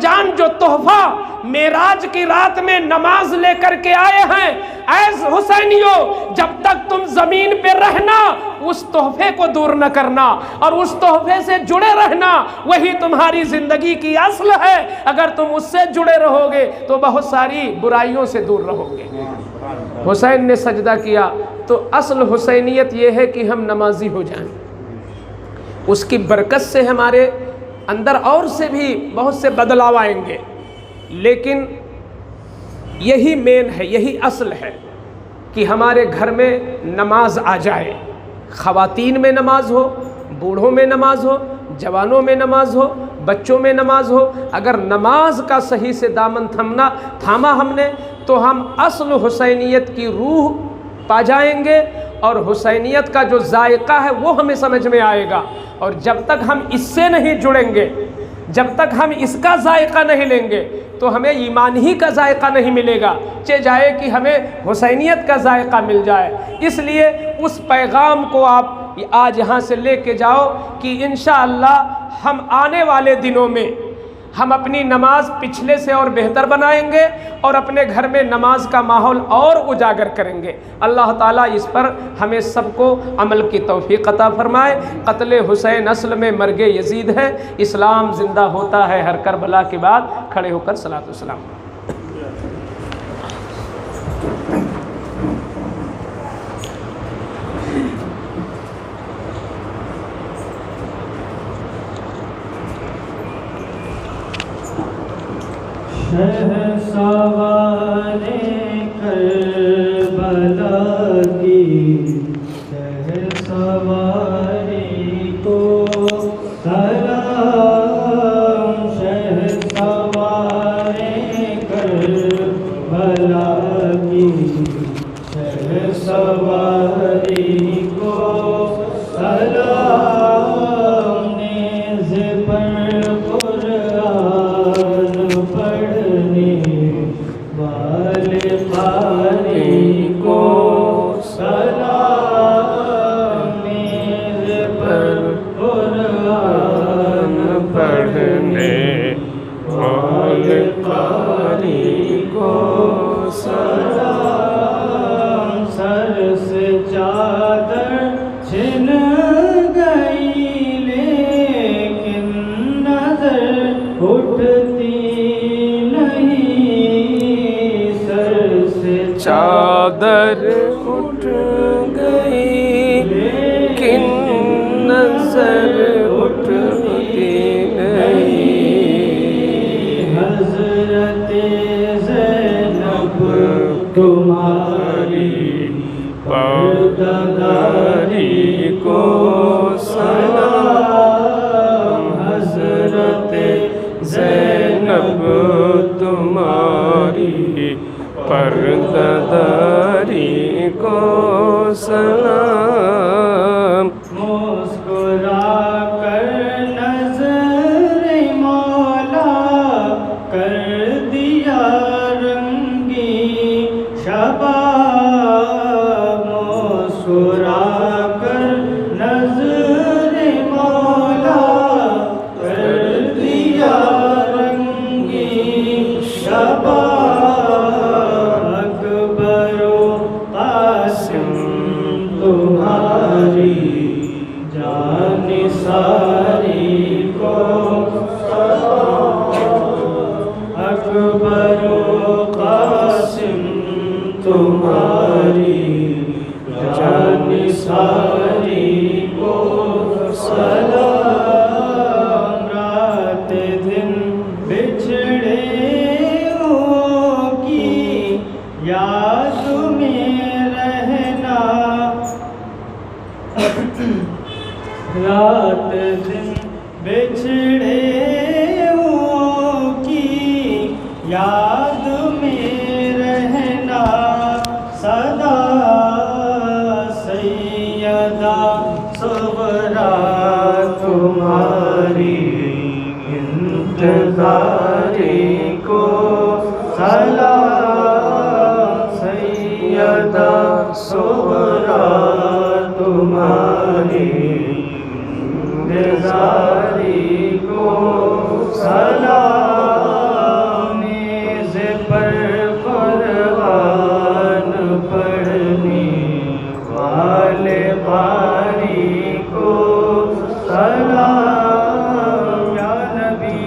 جان جو تحفہ معراج کی رات میں نماز لے کر کے آئے ہیں، ایز حسینیوں جب تک تم زمین پہ رہنا اس تحفے کو دور نہ کرنا، اور اس تحفے سے جڑے رہنا، وہی تمہاری زندگی کی اصل ہے۔ اگر تم اس سے جڑے رہو گے تو بہت ساری برائیوں سے دور رہو گے۔ حسین نے سجدہ کیا تو اصل حسینیت یہ ہے کہ ہم نمازی ہو جائیں، اس کی برکت سے ہمارے اندر اور سے بھی بہت سے بدلاؤ آئیں گے، لیکن یہی مین ہے، یہی اصل ہے کہ ہمارے گھر میں نماز آ جائے، خواتین میں نماز ہو، بوڑھوں میں نماز ہو، جوانوں میں نماز ہو، بچوں میں نماز ہو۔ اگر نماز کا صحیح سے دامن تھاما ہم نے تو ہم اصل حسینیت کی روح پا جائیں گے، اور حسینیت کا جو ذائقہ ہے وہ ہمیں سمجھ میں آئے گا۔ اور جب تک ہم اس سے نہیں جڑیں گے، جب تک ہم اس کا ذائقہ نہیں لیں گے تو ہمیں ایمان ہی کا ذائقہ نہیں ملے گا، چاہے کہ ہمیں حسینیت کا ذائقہ مل جائے۔ اس لیے اس پیغام کو آپ آج یہاں سے لے کے جاؤ کہ انشاءاللہ ہم آنے والے دنوں میں ہم اپنی نماز پچھلے سے اور بہتر بنائیں گے، اور اپنے گھر میں نماز کا ماحول اور اجاگر کریں گے۔ اللہ تعالیٰ اس پر ہمیں سب کو عمل کی توفیق عطا فرمائے۔ قتل حسین اصل میں مرگ یزید ہے، اسلام زندہ ہوتا ہے ہر کربلا کے بعد۔ کھڑے ہو کر صلاۃ والسلام۔ شہسوارِ کربلا کی شہسواری کو سلام، شہسوارِ کربلا کی شہسواری کو سلام، نیز پر قرآن پڑھنے والے قاری کو سلام، نیز پر قرآن پڑھنے والے قاری کو سلام، سر سے چادر چھن گئی لیکن نظر اٹھتی نہیں، سر سے چادر اٹھ گئی لیکن نظر اٹھتی نہیں، حضرت زینب تمہاری مسکرا کر نظر مولا کر دیا رنگی شباب، مسکرا کر نظر مولا کر دیا رنگی شباب، اکبر و قاسم تمہاری جان ساری کو سلام، اکبر و قاسم تمہاری جان ساری کو سلام، رات دن بچھڑے کی یاد میں رہنا، رات دن بچھڑے کی یاد میں رہنا، صدا سیدہ صغرا تمہاری انتظاری کو سلام، سیدہ صغرا تمہاری انتظاری کو سلام، میز پر قرآن پڑھنے والے قاری کو سلام، یا نبی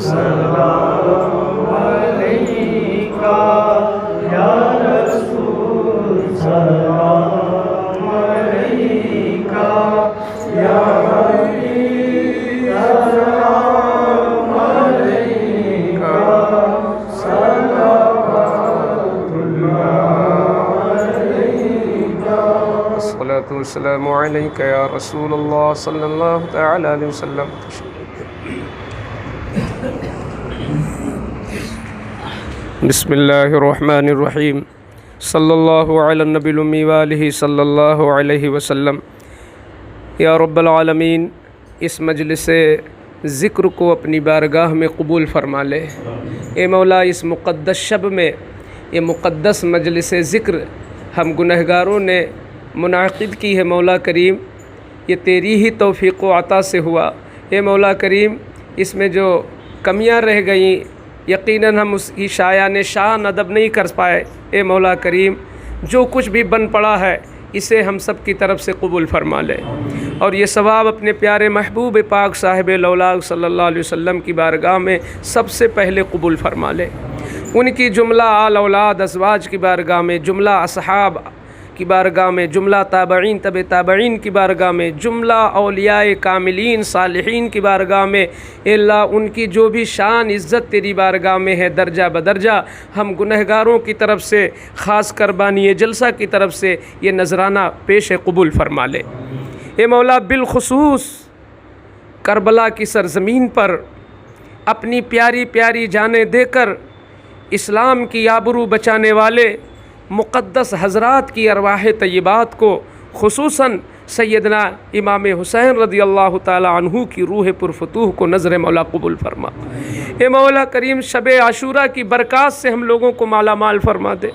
سلام علیکہ، یا رسول سلام علیکہ، یا حبیب سلام علیکہ، صلوات اللہ علیکہ، الصلاۃ والسلام علیک یا رسول اللہ صلی اللہ تعالی علیہ وسلم۔ بسم اللہ الرحمن الرحیم، صلی اللہ علی النبی الامی وآلہ صلی اللہ علیہ وسلم۔ یا رب العالمین، اس مجلس ذکر کو اپنی بارگاہ میں قبول فرما لے۔ اے مولا، اس مقدس شب میں یہ مقدس مجلس ذکر ہم گنہگاروں نے منعقد کی ہے مولا کریم، یہ تیری ہی توفیق و عطا سے ہوا۔ اے مولا کریم، اس میں جو کمیاں رہ گئیں یقیناً ہم اس کی شایان شان ادب نہیں کر پائے۔ اے مولا کریم، جو کچھ بھی بن پڑا ہے اسے ہم سب کی طرف سے قبول فرما لے، اور یہ ثواب اپنے پیارے محبوب پاک صاحب لولاک صلی اللہ علیہ وسلم کی بارگاہ میں سب سے پہلے قبول فرما لے۔ ان کی جملہ آل اولاد ازواج کی بارگاہ میں، جملہ اصحاب کی بارگاہ میں، جملہ تابعین تبع تابعین کی بارگاہ میں، جملہ اولیاء کاملین صالحین کی بارگاہ میں، اے اللہ ان کی جو بھی شان عزت تیری بارگاہ میں ہے درجہ بدرجہ ہم گنہگاروں کی طرف سے، خاص کر بانی جلسہ کی طرف سے یہ نذرانہ پیش قبول فرما لے۔ اے مولا، بالخصوص کربلا کی سرزمین پر اپنی پیاری پیاری جانیں دے کر اسلام کی آبرو بچانے والے مقدس حضرات کی ارواح طیبات کو، خصوصاً سیدنا امام حسین رضی اللہ تعالی عنہ کی روح پرفتوح کو نظر مولا قبول فرما۔ اے مولا کریم، شب عاشوراء کی برکات سے ہم لوگوں کو مالا مال فرما دے۔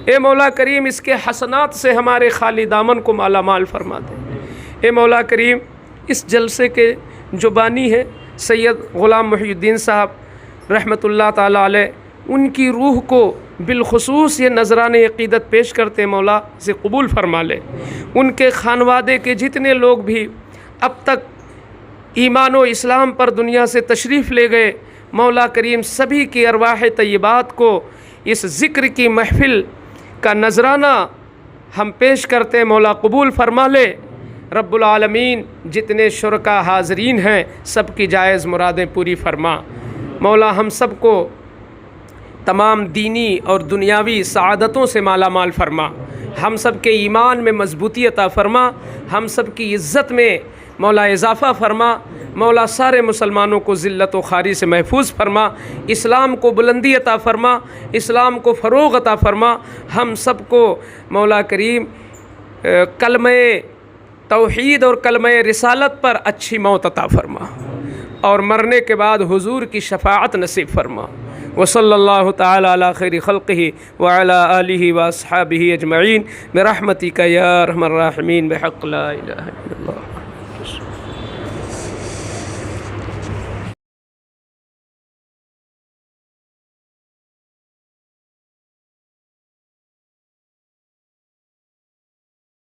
اے مولا کریم، اس کے حسنات سے ہمارے خالی دامن کو مالا مال فرما دے۔ اے مولا کریم، اس جلسے کے جو بانی ہیں سید غلام محی الدین صاحب رحمۃ اللہ تعالی علیہ، ان کی روح کو بالخصوص یہ نذران عقیدت پیش کرتے مولا سے قبول فرما لے۔ ان کے خانوادے کے جتنے لوگ بھی اب تک ایمان و اسلام پر دنیا سے تشریف لے گئے، مولا کریم سبھی کی ارواح طیبات کو اس ذکر کی محفل کا نذرانہ ہم پیش کرتے مولا قبول فرما لے۔ رب العالمین جتنے شرکا حاضرین ہیں سب کی جائز مرادیں پوری فرما۔ مولا ہم سب کو تمام دینی اور دنیاوی سعادتوں سے مالا مال فرما، ہم سب کے ایمان میں مضبوطی عطا فرما، ہم سب کی عزت میں مولا اضافہ فرما۔ مولا سارے مسلمانوں کو ذلت و خواری سے محفوظ فرما، اسلام کو بلندی عطا فرما، اسلام کو فروغ عطا فرما۔ ہم سب کو مولا کریم کلمہ توحید اور کلمہ رسالت پر اچھی موت عطا فرما اور مرنے کے بعد حضور کی شفاعت نصیب فرما. وصلی اللہ تعالی علی خیر خلقہ وعلی آلہ واصحابہ اجمعین برحمتک یا ارحم الراحمین بحق لا الہ الا اللہ.